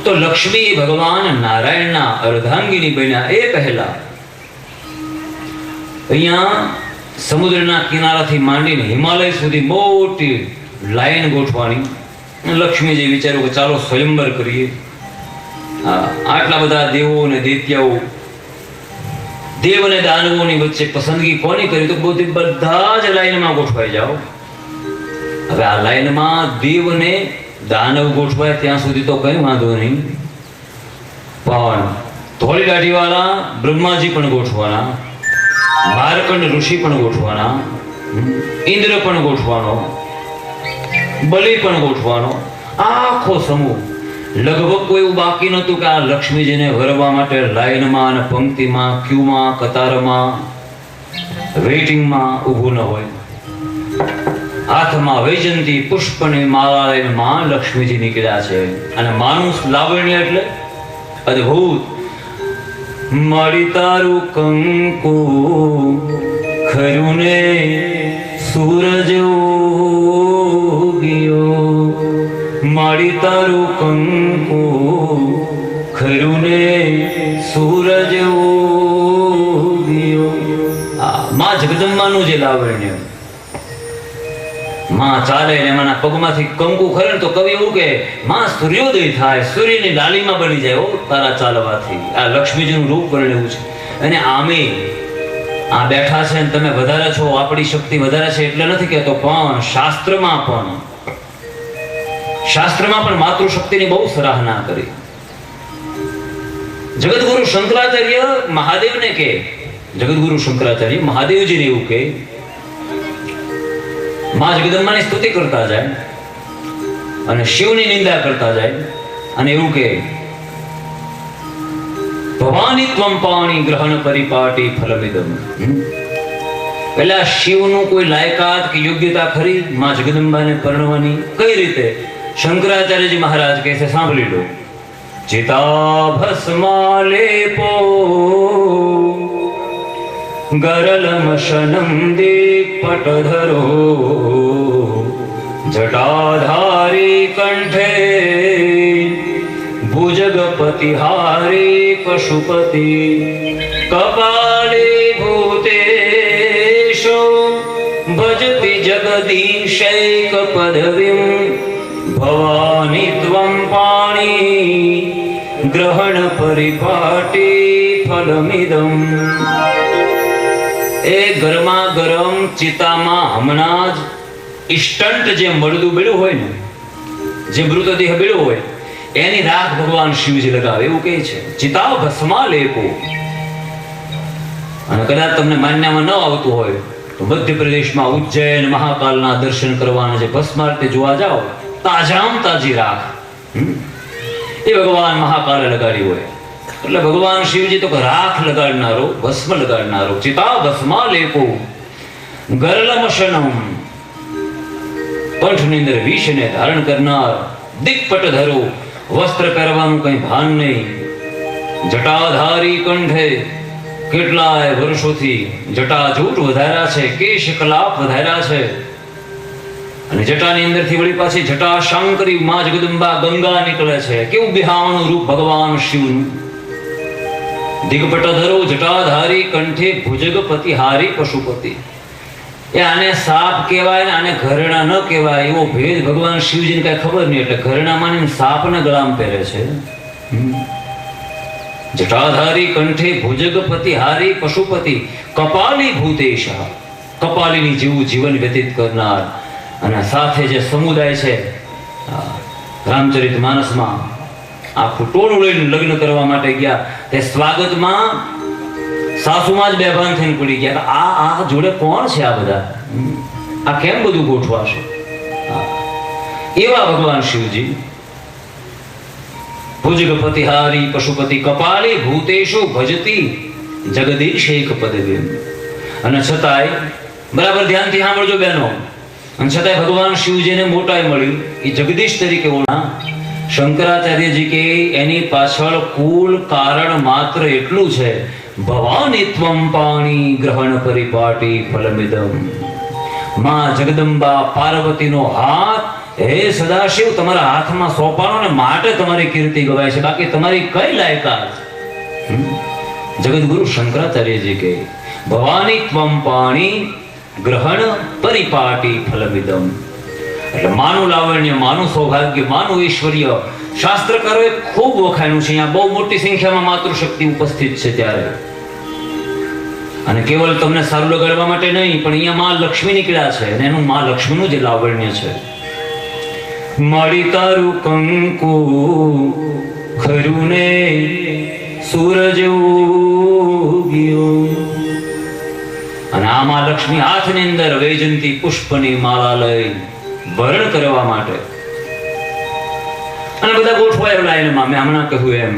તો લક્ષ્મી ભગવાન નારાયણના અર્ધાંગિની બન્યા. એ પહેલા અહીંયા સમુદ્રના કિનારાથી માંડીને હિમાલય સુધી મોટી લાઈન ગોઠવાની. લક્ષ્મીજી વિચાર્યું કે ચાલો સ્વયંવર કરીએ. આટલા બધા દેવો અને દૈત્યાઓ, દેવ અને દાનવોની વચ્ચે પસંદગી કોની કરી? તો બધા જ લાઈનમાં ગોઠવાઈ જાઓ. હવે આ લાઈનમાં દેવ ને દાનવ ગોઠવાય ત્યાં સુધી તો કઈ વાંધો નહીં, પણ ધોળી દાઢી વાળા બ્રહ્માજી પણ ગોઠવાના, માર્કંડ ઋષિ પણ ગોઠવાના, ઇન્દ્ર પણ ગોઠવાનો, બલિ પણ ગોઠવાનો. આખો સમૂહ લગભગ કોઈ એવું બાકી નહોતું કે આ લક્ષ્મીજીને વરવા માટે લાઈનમાં અને પંક્તિમાં, ક્યુમાં, કતારમાં, વેઇટિંગમાં ઊભું ન હોય. હાથમાં વૈજયંતી પુષ્પની માળા લઈને માં લક્ષ્મીજી નીકળ્યા છે. અને માનું લાવણ્ય એટલે અદ્ભુત. મારી તારું કંકુ ખરું ને સૂરજ ઉગ્યો, મારી તારું કંકુ ખરું ને સૂરજ ઉગ્યો. માં જગદંબાનું જે લાવણ્ય, માં ચાલે ને એમાંના પગમાંથી કંકુ ખરે તો કવિ એવું કે માં સૂર્યોદય થાય, સૂર્યની ડાલીમાં બની જાય તારા ચાલવાથી. આ લક્ષ્મીજીનું રૂપ વર્ણવ્યું છે. અને આમે આ બેઠા છે ને તમે વધારે છો, આપણી શક્તિ વધારે છે એટલે નથી કહેતો, પણ શાસ્ત્રમાં પણ માતૃશક્તિની બહુ સરાહના કરી. જગતગુરુ શંકરાચાર્ય મહાદેવને કે, જગતગુરુ શંકરાચાર્ય મહાદેવજીને એવું કે માં જગદંબાની સ્તુતિ કરતા જાય અને શિવની નિંદા કરતા જાય અને એવું કે ભવાની ત્વમ પાણી ગ્રહણ પરિપાટી ફલમિદમ. એટલે આ શિવનું કોઈ લાયકાત કે યોગ્યતા ખરી માં જગદંબાને પરણવાની? કઈ રીતે? શંકરાચાર્યજી મહારાજ કહે છે, સાંભળી લો. ચિતા ભસ્મા લેપો ગરલમશનમ દીપટધરો જટાધારી કંઠે ભુજગપતિહારી પશુપતિ કપાલે ભૂતેશો ભજતિ જગદીશૈક પદવીમ ભવાની ત્વં પાણી ગ્રહણ પરિપાટી ફલમિદમ. એ ગરમા ગરમ ચિતામાં હમણાં જ ઇન્સ્ટન્ટ જે મળદું બેડું હોય ને, જે મૃતદેહ બેડું હોય, એની રાખ ભગવાન શિવજી લગાવે એવું કહે છે. ચિતા ભસ્મા લેપો. અને કદાચ તમને માન્યામાં ન આવતું હોય તો મધ્યપ્રદેશમાં ઉજ્જૈન મહાકાલના દર્શન કરવાના જે ભસ્મારતી જોવા જાઓ, તાજામ તાજી રાખ એ ભગવાન મહાકાલે લગાડી હોય. એટલે ભગવાન શિવજી તો રાખ લગાડનારો, ભસ્મ લગાડનારો. ચિતા ભસ્મા લેપો ગરલમશનમ, કંઠની અંદર વિષને ધારણ કરનાર, દિગ્પટ ધરો, વસ્ત્ર પહેરવાનું કઈ ભાન નહીં, જટાધારી કંઠે, કેટલાય વર્ષોથી જટાજૂટ વધાર્યા છે, કેશ કલાપ વધાર્યા છે, અને જટાની અંદરથી વળી પાછી જટા શંકરી માં જગદંબા ગંગા નીકળે છે. કેવું બિહાવાનું રૂપ ભગવાન શિવનું. દિગ્પટ ધરો જટાધારી કંઠે ભુજગપતિ હારી પશુપતિ. એ આને સાપ કહેવાય ને આને ઘરેણા ન કહેવાય એવો ભેદ ભગવાન શિવજીને કઈ ખબર નહીં, એટલે ઘરેણા માની સાપને ગળામાં પહેરે છે. જટાધારી કંઠે ભુજગપતિ હારી પશુપતિ કપાલી ભૂતેશ, કપાલીની જેવું જીવન વ્યતીત કરનાર. અને સાથે જે સમુદાય છે રામચરિત માનસમાં આખું ટોળું લઈને લગ્ન કરવા માટે ગયા, તે સ્વાગતમાં સાસુમાં જ બેભાન થઈને પડી ગયા. આ જોડે કોણ છે? આ બધા આ કેમ બધું ગોઠવાશે? એવા ભગવાન શિવજી ભુજગપતિ હારી પશુપતિ કપાલી ભૂતેશો ભજતી જગદીશૈક પદવીમ. અને છતાંય બરાબર ધ્યાનથી સાંભળજો બહેનો, અને છતાંય ભગવાન શિવજીને મોટાઈ મળી એ જગદીશ તરીકે ઓળખા. શંકરાચાર્યજી કે એની પાછળ કુલ કારણ માત્ર એટલું છે, ભવાની ત્વં પાણી ગ્રહણ પરિપાટી ફલમિદમ. માં જગદંબા પાર્વતીનો હાથ, હે સદાશિવ તમારા હાથમાં સોંપાનો ને માટે તમારી કીર્તિ ગવાય છે, બાકી તમારી કઈ લાયકાત? જગદગુરુ શંકરાચાર્યજી કે ભવાની ત્વં પાણી ગ્રહણ પરિપાટી ફલમિદમ. એટલે માનું લાવણ્ય, માનું સૌભાગ્ય, માનું ઐશ્વર્ય શાસ્ત્રકારોએ ખૂબ વખાણ્યું છે. અહીંયા બહુ મોટી સંખ્યામાં માતૃશક્તિ ઉપસ્થિત છે ત્યારે. અને કેવલ તમને સારું લગાડવા માટે નહીં, પણ અહીંયા માં લક્ષ્મી નીકળ્યા છે અને એનું માં લક્ષ્મીનું જે લાવણ્ય છે. માડી તારું કંકુ ખરું ને સૂરજ ઉગ્યો. અને આ માં લક્ષ્મી હાથની અંદર વૈજંતી પુષ્પની માળા લઈ વરણ કરવા માટે અને બધા ગોઠવાયેલા લાઈનમાં. મેં હમણાં કહ્યું એમ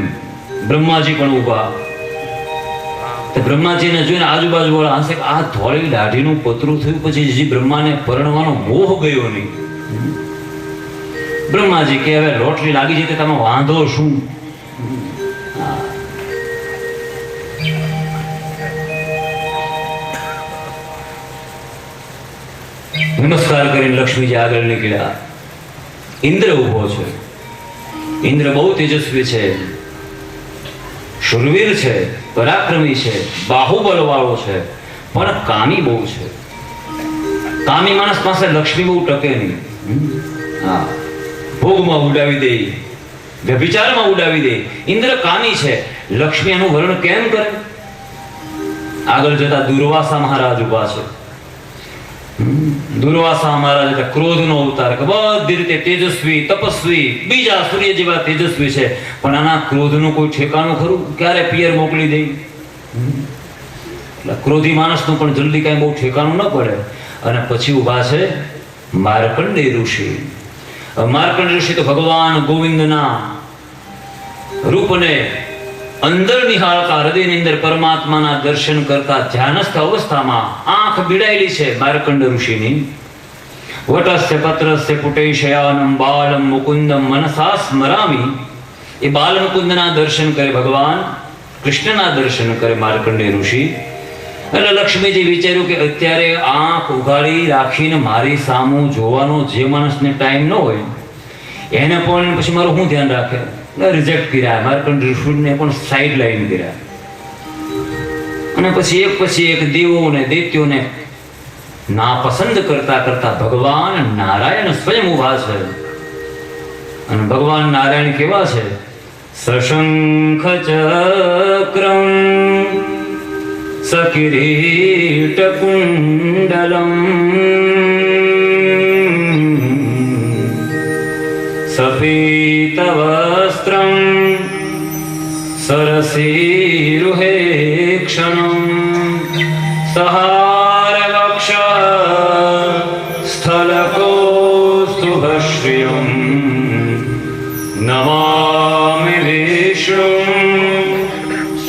બ્રહ્માજી પણ ઉભા. બ્રહ્માજીને જોઈને આજુબાજુ વાળા હશે કે આ ધોળી દાઢીનું પતરું થયું પછી હજી બ્રહ્માને પરણવાનો મોહ ગયો નહીં. બ્રહ્માજી કે હવે રોટલી લાગી જતી, તમે વાંધો શું? નમસ્કાર કરીને લક્ષ્મીજી આગળ નીકળ્યા. ઇન્દ્ર ઉભો છે. ઇન્દ્ર બહુ તેજસ્વી છે, શુરવીર છે, પરાક્રમી છે, બાહુબળ વાળો છે, પણ કામી બહુ છે. કામી માણસ પાસે લક્ષ્મી બહુ ટકે નહીં. હા, ભોગમાં ઉડાવી દે, વ્યભિચારમાં ઉડાવી દે. ઇન્દ્ર કામી છે. લક્ષ્મી એનું વર્ણન કેમ કરે? આગળ જતા દુર્વાસા મહારાજ ઉભા છે. દુર્વાસા મહારાજ એટલે ક્રોધનો અવતાર, કે બધી રીતે તેજસ્વી, તપસ્વી, બીજા સૂર્ય જેવા તેજસ્વી છે, પણ આના ક્રોધનું કોઈ ઠેકાણું ખરું? ક્યારે પિયર મોકલી દે? એટલે ક્રોધી માણસનું પણ જલ્દી કાંઈ બહુ ઠેકાણું ન પડે. અને પછી ઉભા છે માર્કંડેય ઋષિ. માર્કંડેય ઋષિ તો ભગવાન ગોવિંદના રૂપને અંદર નિહાળતા, હૃદયની અંદર પરમાત્માના દર્શન કરતા ધ્યાનસ્થ અવસ્થામાં આંખ બીડાયેલી છે માર્કંડ ઋષિની. વટસ્ય પત્રસ્ય પુટે શયાનમ બાલમ મુકુંદમ મનસા સ્મરામી. એ બાલ મુકુંદના દર્શન કરે ભગવાન, કૃષ્ણના દર્શન કરે માર્કંડેય ઋષિ. એટલે લક્ષ્મીજી વિચાર્યું કે અત્યારે આંખ ઉઘાડી રાખીને મારી સામું જોવાનો જે માણસને ટાઈમ ન હોય એને પણ પછી મારું શું ધ્યાન રાખે. રિજેક્ટ કર્યા, માર્કંડેય ઋષિને પણ સાઈડ લાઈન કર્યા. અને પછી એક દેવોને દૈત્યોને નાપસંદ કરતા કરતા ભગવાન નારાયણ સ્વયં ઉભા છે. અને ભગવાન નારાયણ કેવા છે? સશંખ ચક્રમ સકિરીટ કુંડલમ સફીત વસ્ત્રમ સરસીરુહે ક્ષણમ સહાર વક્ષ સ્થલકોસ્તુભશ્રિયમ નમામિ વિષ્ણું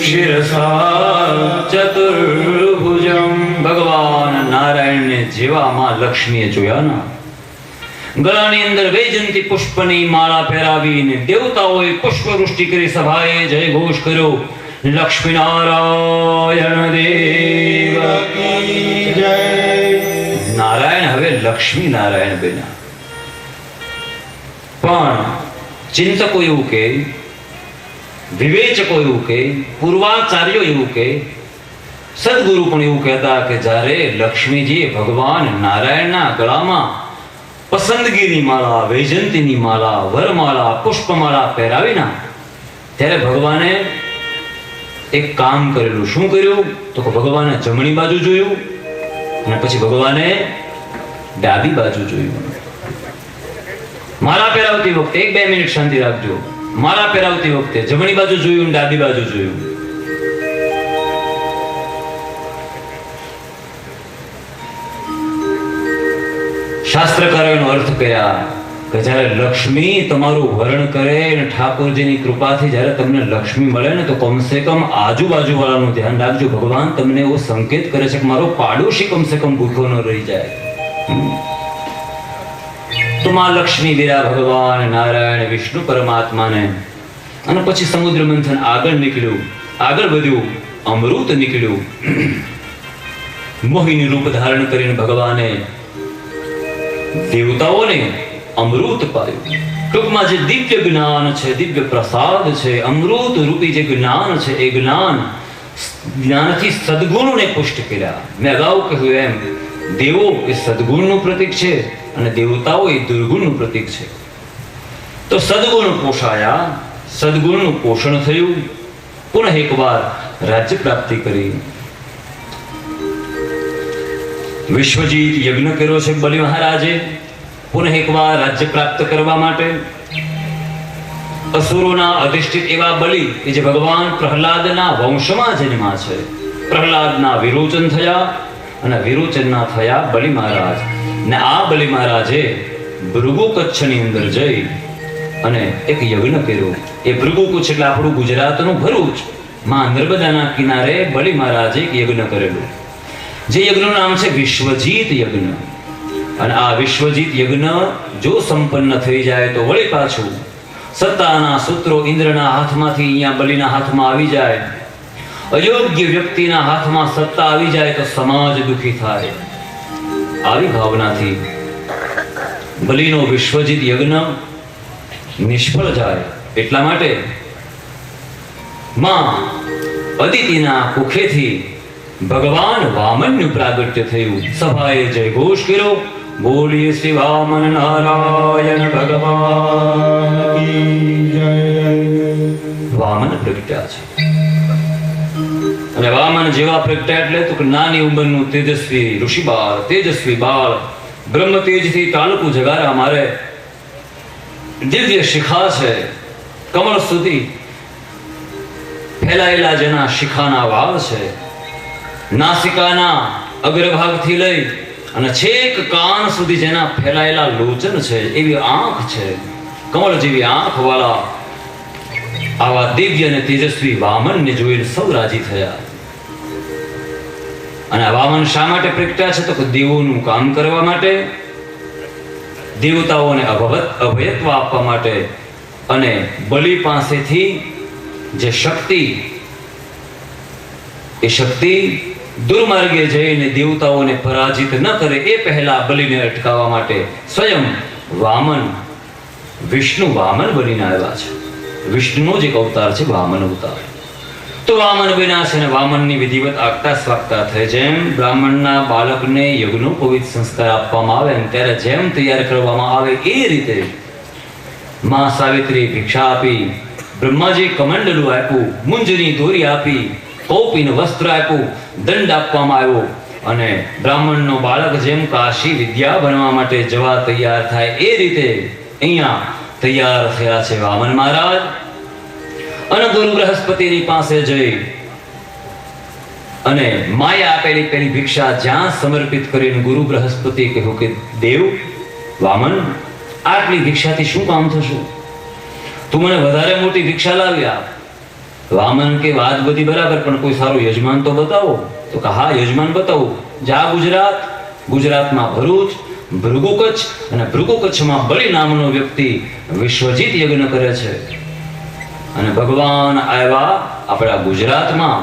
શિરસા ચતુર્ભુજમ. ભગવાન નારાયણને જેવામાં લક્ષ્મીએ જોયા ના, ગળાની અંદર વૈજયંતી પુષ્પની માળા પહેરાવીને દેવતાઓએ પુષ્પવૃષ્ટિ કરી સભાએ જય ઘોષ કર્યો. લક્ષ્મી નારાયણ દેવ કી જય. નારાયણ હવે લક્ષ્મી નારાયણ બન્યા. પણ ચિંતકો એવું કે, વિવેચકો એવું કે, પૂર્વાચાર્યો એવું કે, સદગુરુ પણ એવું કહેતા કે જ્યારે લક્ષ્મીજીએ ભગવાન નારાયણના ગળામાં પસંદગીની માળા, વૈજયંતીની માળા, વરમાળા, પુષ્પમાળા પહેરાવી ના, ત્યારે ભગવાને એક કામ કરેલું. શું કર્યું? તો ભગવાને જમણી બાજુ જોયું અને પછી ભગવાને ડાબી બાજુ જોયું. માળા પહેરાવતી વખતે 1-2 મિનિટ શાંતિ રાખજો. માળા પહેરાવતી વખતે જમણી બાજુ જોયું, ડાબી બાજુ જોયું. શાસ્ત્રકારોનો અર્થ કર્યા કે જ્યારે લક્ષ્મી તમારું વર્ણ કરે અને ઠાકોરજીની કૃપાથી જ્યારે તમને લક્ષ્મી મળે ને તો કમસે કમ આજુબાજુ વાળાનું ધ્યાન રાખજો. ભગવાન તમને એવો સંકેત કરે છે કે મારો પાડોશી કમસે કમ ભૂખો ન રહી જાય. તો માં લક્ષ્મી વિરા ભગવાન નારાયણ વિષ્ણુ પરમાત્માને. અને પછી સમુદ્ર મંથન આગળ નીકળ્યું, આગળ વધ્યું, અમૃત નીકળ્યું. મોહિની રૂપ ધારણ કરીને ભગવાને દેવતાઓને અમૃત પાયું. ટૂંકમાં જે દિવ્ય જ્ઞાન છે, દિવ્ય પ્રસાદ છે, અમૃત રૂપી જે જ્ઞાન છે, એ જ્ઞાનથી સદગુણોને પુષ્ટ કર્યા. મેં અગાઉ કહ્યું એમ, દેવો એ સદગુણનું પ્રતીક છે અને દેવતાઓ એ દુર્ગુણનું પ્રતીક છે. તો સદગુણ પોષાયા, સદગુણનું પોષણ થયું. પુનઃ એકવાર રાજ્ય પ્રાપ્તિ કરી. વિશ્વજીત યજ્ઞ કર્યો છે બલિ મહારાજે પુનઃ એકવાર રાજ્ય પ્રાપ્ત કરવા માટે. અસુરોના અધિષ્ઠિત એવા બલિ કે જે ભગવાન પ્રહલાદના વંશમાં જન્મા છે. પ્રહલાદના વિરોચન થયા અને વિરોચનના થયા બલિ મહારાજ. ને આ બલિ મહારાજે ભૃગુ કચ્છની અંદર જઈ અને એક યજ્ઞ કર્યો. એ ભૃગુ કચ્છ એટલે આપણું ગુજરાતનું ભરૂચ, માં નર્મદાના કિનારે બલિ મહારાજે એક યજ્ઞ કરેલું. જે યજ્ઞનું નામ છે વિશ્વજીત યજ્ઞ. અને આ વિશ્વજીત યજ્ઞ જો સંપન્ન થઈ જાય તો વળી પાછું સત્તાના સૂત્રો ઇન્દ્રના હાથમાંથી અહીંયા બલિના હાથમાં આવી જાય, અયોગ્ય વ્યક્તિના હાથમાં સત્તા આવી જાય તો સમાજ દુઃખી થાય. આવી ભાવનાથી બલિનો વિશ્વજીત યજ્ઞ નિષ્ફળ જાય. એટલા માટે માં અદિતિના કુખેથી ભગવાન વામનનું પ્રાગટ્ય થયું. સભાએ જય ઘોષ કર્યો. બોલીએ શ્રી વામન નારાયણ ભગવાન કી જય. વામન પ્રગટ્યા છે. અને વામન જેવા પ્રગટ્યા એટલે તો નાની ઉંમરનું તેજસ્વી ઋષિ બાળ, તેજસ્વી બાળ, બ્રહ્મ તેજથી તાલુકું જગારા મારે. દિવ્ય શિખા છે, કમળ સુધી ફેલાયેલા જેના શિખાના વાળ છે. નાસિકાના અગ્રભાગથી લઈ અને છેક કાન સુધી જેના ફેલાયેલા લોચન છે, એવી આંખ છે. કમળ જેવી આંખ વાળા આવા દિવ્ય અને તેજસ્વી વામનને જોઈને સૌ રાજી થયા. અને આ વામન શા માટે પ્રગટ્યા છે? તો કે દેવોનું કામ કરવા માટે, દેવતાઓને અભયત્વ આપવા માટે, અને બલિ પાસેથી જે શક્તિ, એ શક્તિ દુર્માર્ગે જઈને દેવતાઓને પરાજિત ન કરે એ પહેલા બલિને અટકાવવા માટે સ્વયં વામન, વિષ્ણુ વામન બનીને આવ્યા છે. વિષ્ણુનો જ એક અવતાર છે વામન અવતાર. તો વામન બન્યા છે અને વામનની વિધિવત આગતા સ્વાગતા થઈ. જેમ બ્રાહ્મણના બાળકને યજ્ઞોપવિત સંસ્કાર આપવામાં આવે ને ત્યારે જેમ તૈયાર કરવામાં આવે એ રીતે માં સાવિત્રી ભિક્ષા આપી, બ્રહ્માજી કમંડલું આપ્યું, મુંજની દોરી આપી, કૌપીને વસ્ત્ર આપ્યું, દંડ આપવામાં આવ્યો, અને બ્રાહ્મણનો બાળક જેમ કાશી વિદ્યા બનવા માટે જવા તૈયાર થાય એ રીતે અહીંયા તૈયાર થયા છે વામન મહારાજ. અને ગુરુ બૃહસ્પતિની પાસે જઈ અને માએ આપેલી પેલી ભિક્ષા જ્યાં સમર્પિત કરીને ગુરુ બૃહસ્પતિ કહ્યું કે દેવ વામન, આટલી ભિક્ષાથી શું કામ થશે? તું મને વધારે મોટી ભિક્ષા લાવી આપ. વામન કે વાત બધી બરાબર, પણ કોઈ સારો યજમાન તો બતાવો. તો કે હા, યજમાન બતાવું. જા ગુજરાત, ગુજરાતમાં ભરૂચ, ભૃગુ કચ્છ, અને ભૃગુ કચ્છમાં બલિ નામનો વ્યક્તિ વિશ્વજીત યજ્ઞ કરે છે. અને ભગવાન આવ્યા આપણા ગુજરાતમાં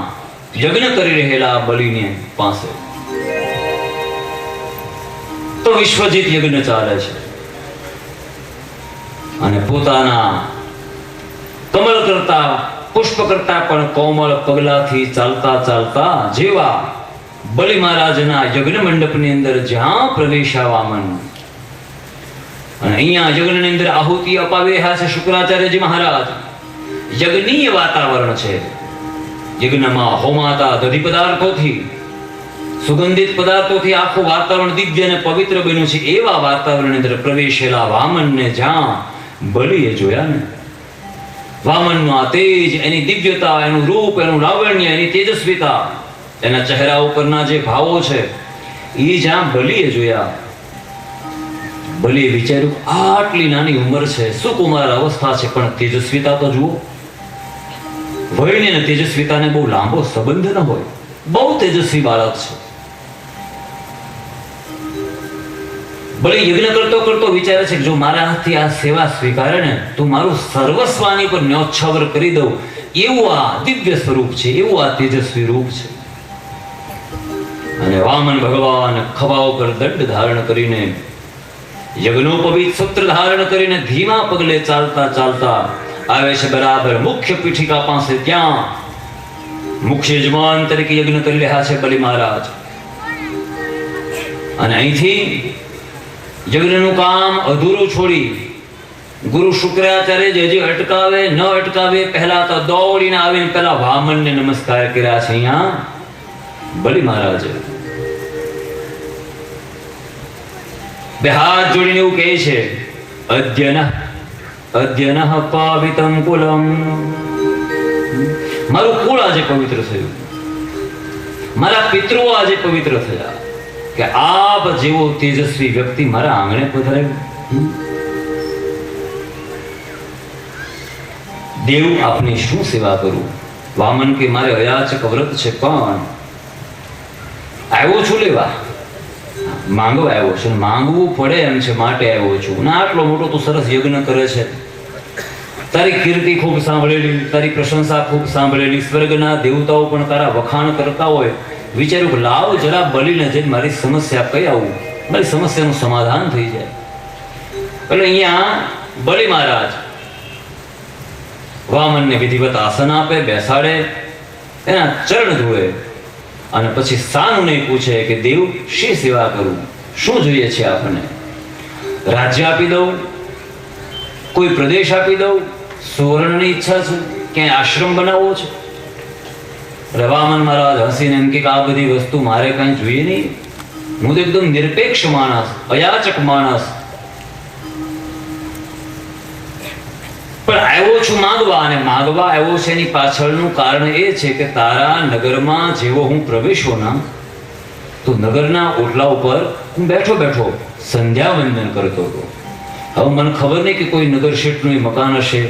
યજ્ઞ કરી રહેલા બલિને પાસે. તો વિશ્વજીત યજ્ઞ ચાલે છે અને પોતાના કમળ કરતા, પુષ્પ કરતા પણ કોમળ પગલાથી ચાલતા ચાલતા જેવા બલિ મહારાજના યજ્ઞ મંડપની અંદર જ્યાં પ્રવેશ્યા વામન, અને અહીંયા યજ્ઞની અંદર આહુતિ અપાવી રહ્યા છે શુક્રાચાર્યજી મહારાજ. યજ્ઞીય વાતાવરણ છે. યજ્ઞમાં હોમાતા દધી પદાર્થોથી, સુગંધિત પદાર્થોથી આખું વાતાવરણ દિવ્ય અને પવિત્ર બન્યું છે. એવા વાતાવરણની અંદર પ્રવેશેલા વામનને જ્યાં બલિએ જોયા ને, વામનનું આ તેજ, એની દિવ્યતા, એનું રૂપ, એનું લાવણ્ય, એની તેજસ્વીતા, એના ચહેરા ઉપરના જે ભાવો છે એ જ્યાં બલિએ જોયા, બલિએ વિચાર્યું આટલી નાની ઉંમર છે, સુકુમાર અવસ્થા છે, પણ તેજસ્વીતા તો જુઓ. વયની અને તેજસ્વીતાને બહુ લાંબો સંબંધ ન હોય, બહુ તેજસ્વી બાળક છે. બલિ યજ્ઞ કરતો કરતો વિચારે છે કે જો મારા હાથથી આ સેવા સ્વીકારે ને તો મારું સર્વસ્વાની પર ન્યોછાવર કરી દઉં, એવું આ દિવ્ય સ્વરૂપ છે, એવું આ તેજસ્વી રૂપ છે. અને વામન ભગવાન ખભા ઉપર દંડ ધારણ કરીને, યજ્ઞોપવિત સૂત્ર ધારણ કરીને ધીમા પગલે ચાલતા ચાલતા આવે છે બરાબર મુખ્ય પીઠિકા પાસે. ત્યાં મુખ્ય યજમાન તરીકે યજ્ઞ કરી રહ્યા છે બલિ મહારાજ. અને અહીંથી યજ્ઞનું કામ અધૂરું છોડી ગુરુ શુક્રાચાર્ય હજી અટકાવે ન અટકાવે પહેલા તો દોડીને આવીને પેલા વામનને નમસ્કાર કર્યા છે. અહીંયા બલિ મહારાજે બે હાથ જોડીને એવું કહે છે, અદ્યનઃ પાવિતમ કુલમ. મારું કુળ આજે પવિત્ર થયું, મારા પિતૃઓ આજે પવિત્ર થયા કે આપ જેવો તેજસ્વી વ્યક્તિ મારા આંગણે પધાર્યો. દેવ આપની શું સેવા કરું? વામન કે મારે અયાચક વ્રત છે, પણ આવ્યો છું લેવા, માંગવા આવ્યો છે, માંગવું પડે એમ છે માટે આવ્યો છું. ના આટલો મોટો તું સરસ યજ્ઞ કરે છે, તારી કીર્તિ ખૂબ સાંભળેલી, તારી પ્રશંસા ખૂબ સાંભળેલી, સ્વર્ગના દેવતાઓ પણ તારા વખાણ કરતા હોય. વિચાર્યું કે લાવ જરા બલિને જઈને મારી સમસ્યા કહી આવું, મારી સમસ્યાનું સમાધાન થઈ જાય. એટલે અહીંયા બલિ મહારાજ વામનને વિધિવત આસન આપે, બેસાડે, એના ચરણ ધોવે અને પછી સાનુને પૂછે કે દેવ શી સેવા કરું, શું જોઈએ છે આપણને? રાજ્ય આપી દઉં, કોઈ પ્રદેશ આપી દઉં, સુવર્ણની ઈચ્છા છે, ક્યાંય આશ્રમ બનાવવો છે? વામન મહારાજ હસીને એમ કે આ બધી વસ્તુ મારે કઈ જોઈએ નહીં, હું તો એકદમ નિરપેક્ષ માણસ, અયાચક માણસ, પણ આવ્યો છું માંગવા. અને માંગવા આવ્યો છે એની પાછળનું કારણ એ છે કે તારા નગરમાં જેવો હું પ્રવેશો ના તો નગરના ઓટલા ઉપર હું બેઠો બેઠો સંધ્યા વંદન કરતો હતો. હવે મને ખબર નહીં કે કોઈ નગર શેઠનું મકાન હશે,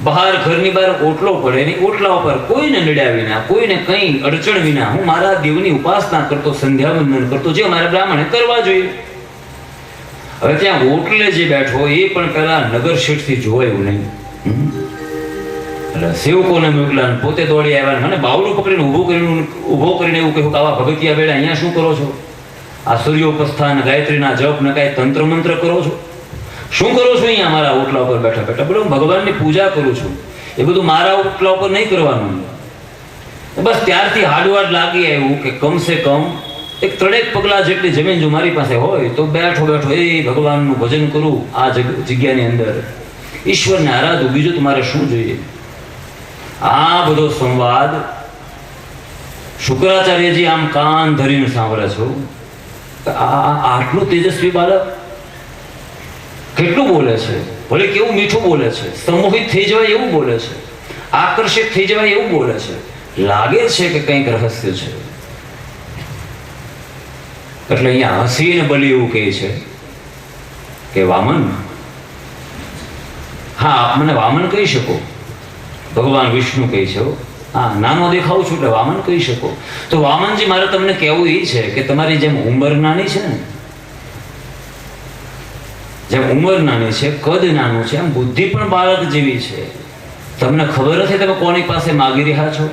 બહાર ઘરની બહાર ઓટલો પડે ને ઓટલા ઉપર કોઈને નડ્યા વિના, કોઈને કંઈ અડચણ વિના હું મારા દેવની ઉપાસના કરતો, સંધ્યાવંદન કરતો, જે મારા બ્રાહ્મણે કરવા જોઈએ. હવે ત્યાં ઓટલે જે બેઠો એ પણ પેલા નગર શેઠથી જોવાયું નહીં. એટલે સેવકોને મોકલા, પોતે દોડી આવ્યા, મને બાવડું પકડીને ઊભો કરીને એવું કહ્યું કે આવા ભગતિયા વેળા અહીંયા શું કરો છો? આ સૂર્યોપસ્થાન, ગાયત્રીના જપ ને કાંઈ તંત્ર મંત્ર કરો છો? શું કરો છો અહીંયા મારા ઓટલા ઉપર બેઠા બેઠા? બોલો હું ભગવાનની પૂજા કરું છું. એ બધું મારા ઓટલા ઉપર નહીં કરવાનું. બસ ત્યારથી હાડવાડ લાગી આવ્યું કે કમસે કમ એક 3 પગલા જેટલી જમીન જો મારી પાસે હોય તો બેઠો બેઠો એ ભગવાનનું ભજન કરું આ જગ્યાની અંદર, ઈશ્વરને આરાધું. બીજું તમારે શું જોઈએ? આ બધો સંવાદ શુક્રાચાર્યજી આમ કાન ધરીને સાંભળે છો. આટલું તેજસ્વી બાળક કેટલું બોલે છે, ભલે કેવું મીઠું બોલે છે, સમોહિત થઈ જવાય એવું બોલે છે, આકર્ષિત થઈ જવાય એવું બોલે છે. લાગે છે કે કંઈક રહસ્ય છે. એટલે અહીંયા હસીને બલી એવું કહે છે કે વામન, હા મને વામન કહી શકો, ભગવાન વિષ્ણુ કહે છે. હા, નાનો દેખાવું છું એટલે વામન કહી શકો. તો વામનજી મારે તમને કહેવું એ છે કે તમારી જેમ ઉંમર નાની છે ને, જેમ ઉંમર નાની છે, કદ નાનું છે, એમ બુદ્ધિ પણ બાળક જેવી છે. તમને ખબર નથી તમે કોની પાસે માગી રહ્યા છો?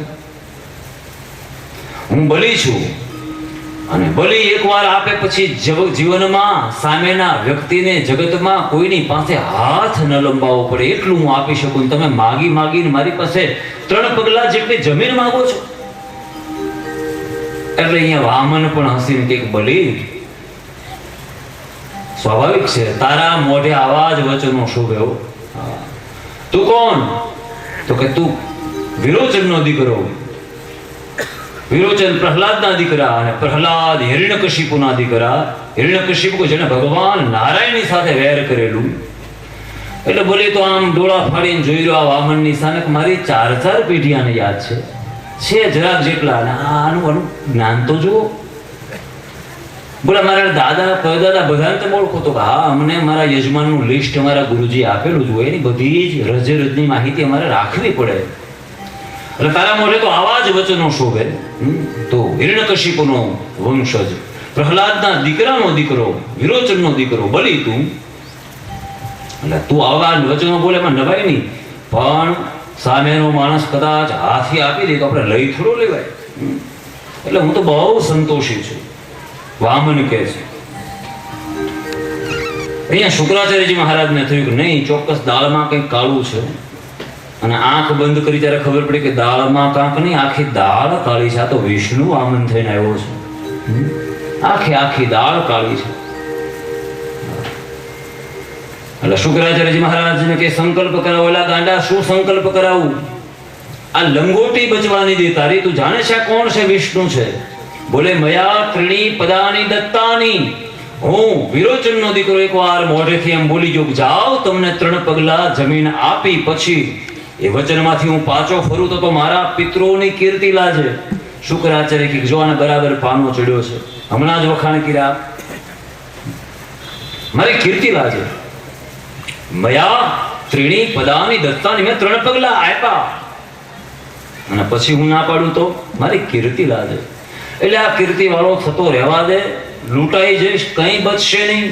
હું બલી છું, અને બલી એકવાર આપે પછી જીવનમાં સામેના વ્યક્તિને, જગતમાં કોઈની પાસે હાથ ન લંબાવવો પડે એટલું હું આપી શકું. તમે માગી માગીને મારી પાસે 3 પગલા જેટલી જમીન માંગો છો. એટલે અહીંયા વામન પણ હસીને કે બલી, સ્વાભાવિક છે તારા મોઢે આવા જ વચનો શોભ્યો. તું કોણ? તો કે તું વિરોચનનો દીકરો. વિરોચન પ્રહલાદના દીકરા, અને પ્રહલાદ હિરણ્યકશિપુના દીકરા. હિરણ્યકશિપુ જેને ભગવાન નારાયણની સાથે વેર કરેલું. એટલે બોલે તો આમ ડોળા ફાડીને જોઈ રહ્યો આ વામનની સામે કે મારી 4 પેઢીયાને યાદ છે જરાક જેટલા. અને આનું જ્ઞાન તો જુઓ. બોલા મારા દાદા પરદાદા બધાને તમે ઓળખો? તો હા, અમને મારા યજમાનનું લિસ્ટ અમારા ગુરુજી આપેલું જ હોય, એની બધી જ રજની માહિતી અમારે રાખવી પડે. એટલે તારા મોઢે તો આવા જ વચનો શોભે. તો હિરણ્યકશિપુનો વંશજ, પ્રહલાદના દીકરાનો દીકરો, વિરોચનનો દીકરો બલી તું. એટલે તું આવા વચનો બોલે એમાં નવાય નહીં, પણ સામેનો માણસ કદાચ હાથી આપી દે તો આપણે લઈ થોડો લેવાય. એટલે હું તો બહુ સંતોષી છું, વામન કહે છે. અહીંયા શુક્રાચાર્યજી મહારાજને થયું કે નહીં, ચોક્કસ દાળમાં કંઈક કાળું છે. અને આંખ બંધ કરી ત્યારે ખબર પડી કે દાળમાં કાંક નહીં, આખી દાળ કાળી છે. આ તો વિષ્ણુ વામન થઈને આવ્યો છે. આખી દાળ કાળી છે. એટલે શુક્રાચાર્યજી મહારાજને કે સંકલ્પ કરાવો. એલા ગાંડા, શું સંકલ્પ કરાવું? આ લંગોટી બચવાની દે તારી. તું જાણે છે આ કોણ છે? વિષ્ણુ છે. બોલે મયા ત્રણી પદાની દત્તાની. હું વિરોચનનો દીકરો એકવાર મોઢેથી એમ બોલી ગયો, જાઓ તમને 3 પગલા જમીન આપી પછી એ વચનમાંથી હું પાછો ફરું તો મારા પિતૃઓની કીર્તિ લાજે. શુક્રાચાર્ય કે જો આને બરાબર પાનો ચડ્યો છે, હમણાં જ વખાણ કર્યા, મારી કીર્તિ લાજે. મયા ત્રણી પદાની દત્તાની, મેં 3 પગલા આપ્યા અને પછી હું ના પાડું તો મારી કીર્તિ લાજે. એટલે આ કીર્તિ વાળો થતો રહેવા દે, લૂંટાઈ જઈશ, કંઈ બચશે નહીં.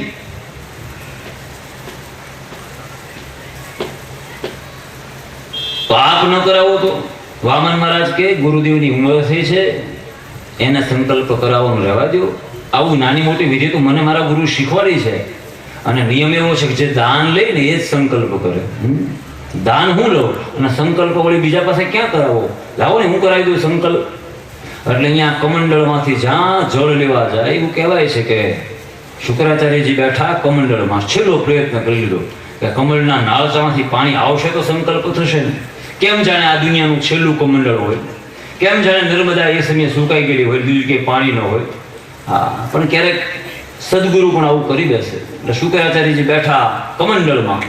પાપ ન કરાવો તો વામન મહારાજ કે ગુરુદેવની ઉંમર થઈ છે, એને સંકલ્પ કરાવવાનું રહેવા દો. આવું નાની મોટી વિધિ તો મને મારા ગુરુ શીખવાડી છે. અને નિયમ એવો છે કે જે દાન લે ને એ જ સંકલ્પ કરે. દાન હું લઉં અને સંકલ્પ વળી બીજા પાસે ક્યાં કરાવો? લાવો ને હું કરાવી દઉં સંકલ્પ. એટલે અહીંયા કમંડળમાંથી જ્યાં જળ લેવા જાય એવું કહેવાય છે કે શુક્રાચાર્યજી બેઠા કમંડળમાં છેલ્લો પ્રયત્ન કરી લીધો કે કમળના નાળચામાંથી પાણી આવશે તો સંકલ્પ થશે ને. કેમ જાણે આ દુનિયાનું છેલ્લું કમંડળ હોય, કેમ જાણે નર્મદા એ સમયે સુકાઈ ગયેલી હોય, બીજું કે પાણી ન હોય. હા, પણ ક્યારેક સદગુરુ પણ આવું કરી દેશે. એટલે શુક્રાચાર્યજી બેઠા કમંડળમાં,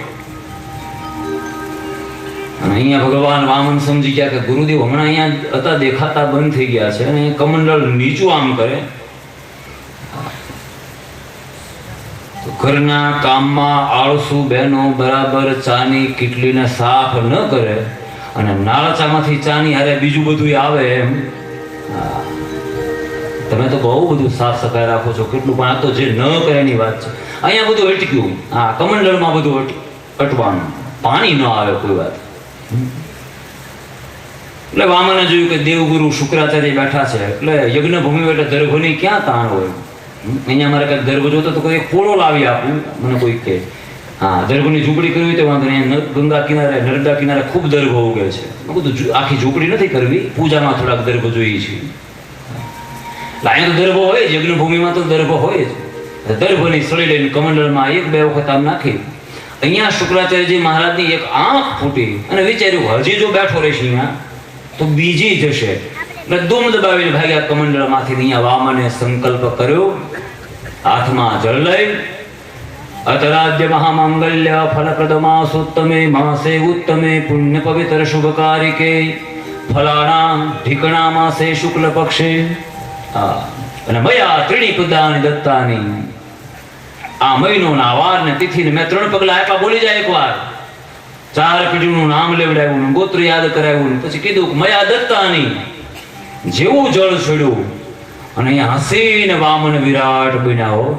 અને અહીંયા ભગવાન વામન સમજી ગયા કે ગુરુદેવ હમણાં અહીંયા હતા, દેખાતા બંધ થઈ ગયા છે. અને કમંડળ નીચું આમ કરે તો ઘરના કામમાં આળસુ બહેનો બરાબર ચાની કીટલીને સાફ ન કરે અને નાળચામાંથી ચાની હારે બીજું બધું આવે એમ. હા. તમે તો બહુ બધું સાફ સફાઈ રાખો છો કેટલું, પણ આ તો જે ન કરે એની વાત છે. અહીંયા બધું અટક્યું. હા, કમંડળમાં બધું અટવાનું, પાણી ન આવે કોઈ વાત. એટલે વામને જોયું કે દેવગુરુ શુક્રાચાર્ય બેઠા છે, એટલે યજ્ઞ ભૂમિ એટલે દર્ભની ક્યાં તાણ હોય. અહીંયા મારે કંઈક દર્ભ જોતો તો કોઈ પોળો લાવી આપું મને કોઈ કે. હા, દર્ભની ઝૂંપડી કરવી તો વાંધો નહીં. ગંગા કિનારે નર્મદા કિનારે ખૂબ દર્ભ ઉગે છે. બધું આખી ઝૂંપડી નથી કરવી, પૂજામાં થોડાક દર્ભ જોઈએ છે. અહીંયા તો દર્ભ હોય જ, યજ્ઞ ભૂમિમાં તો દર્ભ હોય જ. દર્ભની સળી લઈને કમંડળમાં એક બે વખત આમ નાખી. અહીંયા શુક્રાચાર્યજી મહારાજની એક આંખ ફૂટી અને વિચાર્યું હજી જો બેઠો રહેશે અહીંયા તો બીજી જશે. એટલે ધૂમ દબાવીને ભાગ્યા કમંડળમાંથી. અહીંયા વામને સંકલ્પ કર્યો, હાથમાં જળ લઈ અતરાદ્ય મહામાંગલ્ય ફલપ્રદમાસોત્તમે માસે ઉત્તમે પુણ્ય પવિત્ર શુભકારિકે ફલાણા ઢીકણા માસે શુક્લ પક્ષે અને મયા ત્રીણી પદાની દત્તાની. આ મહિનોના વાર ને તિથિને મેં 3 પગલા આપ્યા. બોલી જાય એકવાર. 4 પેઢીનું નામ લેવડાવ્યું, ગોત્ર યાદ કરાવ્યું, પછી કીધું કે મયા દત્તાની. જેવું જળ છોડ્યું અને અહીંયા હસીને વામન વિરાટ બન્યા.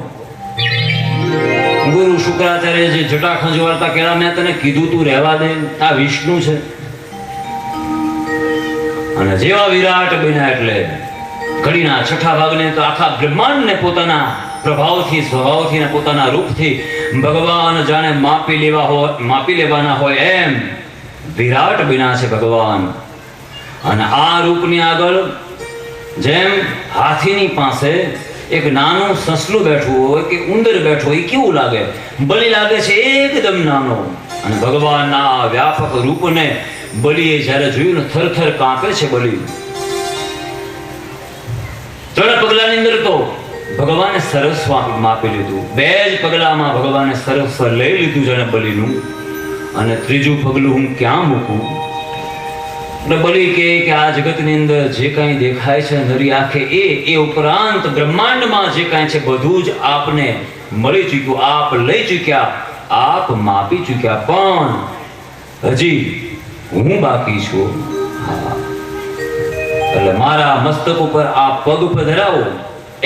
ગુરુ શુક્રાચાર્ય જે જટા ખંજવારતા કેળા, મેં તને કીધું તું રહેવા દે, આ વિષ્ણુ છે. અને જેવા વિરાટ બન્યા એટલે ઘડીના છઠ્ઠા ભાગને તો આખા બ્રહ્માંડને પોતાના પ્રભાવથી સ્વભાવથી ને પોતાના રૂપથી ભગવાન જાણે માપી લેવાના હોય એમ વિરાટ બન્યા છે ભગવાન. અને આ રૂપની આગળ જેમ હાથીની પાસે એક નાનું સસલું બેઠું હોય કે ઉંદર બેઠો હોય કેવું લાગે, બલિ લાગે છે એકદમ નાનો. અને ભગવાનના આ વ્યાપક રૂપને બલિએ જ્યારે જોયું ને થરથર કાંપે છે બલિ. 3 પગલાની અંદર તો ભગવાને સર્વસ્વ માપી લીધું. 2 જ પગલામાં ભગવાને સર્વસ્વ લઈ લીધું જાણે બલિનું. અને 3જું પગલું હું ક્યાં મૂકું? એટલે બલિ કે આ જગતની અંદર જે કાંઈ દેખાય છે નરી આંખે એ ઉપરાંત બ્રહ્માંડમાં જે કાંઈ છે બધું જ આપને મળી ચૂક્યું, આપ લઈ ચૂક્યા, આપ માપી ચૂક્યા, પણ હજી હું બાકી છું. એટલે મારા મસ્તક ઉપર આ પગ પધરાવો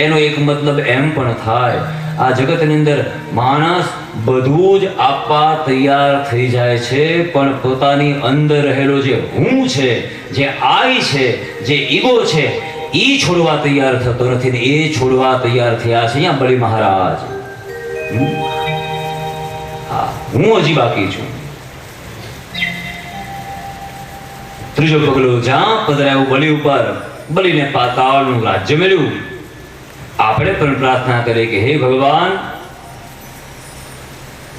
એનો એક મતલબ એમ પણ થાય આ જગતની અંદર માણસ બધું જ આપવા તૈયાર થઈ જાય છે, પણ પોતાની અંદર રહેલો જે હું છે, જે આઈ છે, જે ઈગો છે, ઈ છોડવા તૈયાર થતો નથી. ને એ છોડવા તૈયાર થયા છે અહીંયા બલિ મહારાજ. હા, હું હજી બાકી છું. 3જું પગલું જ્યાં પધરાયું બલિ ઉપર, બલિને પાતાળનું રાજ્ય મળ્યું. આપણે પણ પ્રાર્થના કરીએ કે હે ભગવાન,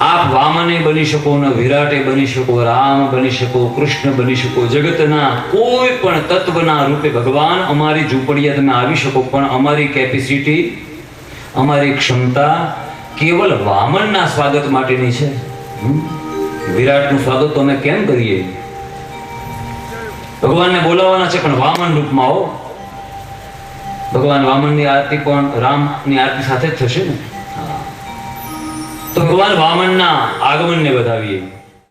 આપ વામને બની શકો ને વિરાટે બની શકો, રામ બની શકો, કૃષ્ણ બની શકો, જગતના કોઈ પણ તત્વના રૂપે ભગવાન અમારી ઝૂંપડીએ તમે આવી શકો, પણ અમારી કેપેસિટી, અમારી ક્ષમતા કેવલ વામનના સ્વાગત માટેની છે. વિરાટનું સ્વાગત તો અમે કેમ કરીએ? ભગવાનને બોલાવવાના છે પણ વામન રૂપમાં આવો. ભગવાન વામનની આરતી પણ રામની આરતી સાથે જ થશે ને. તો ભગવાન વામનના આગમનને વધાવીએ.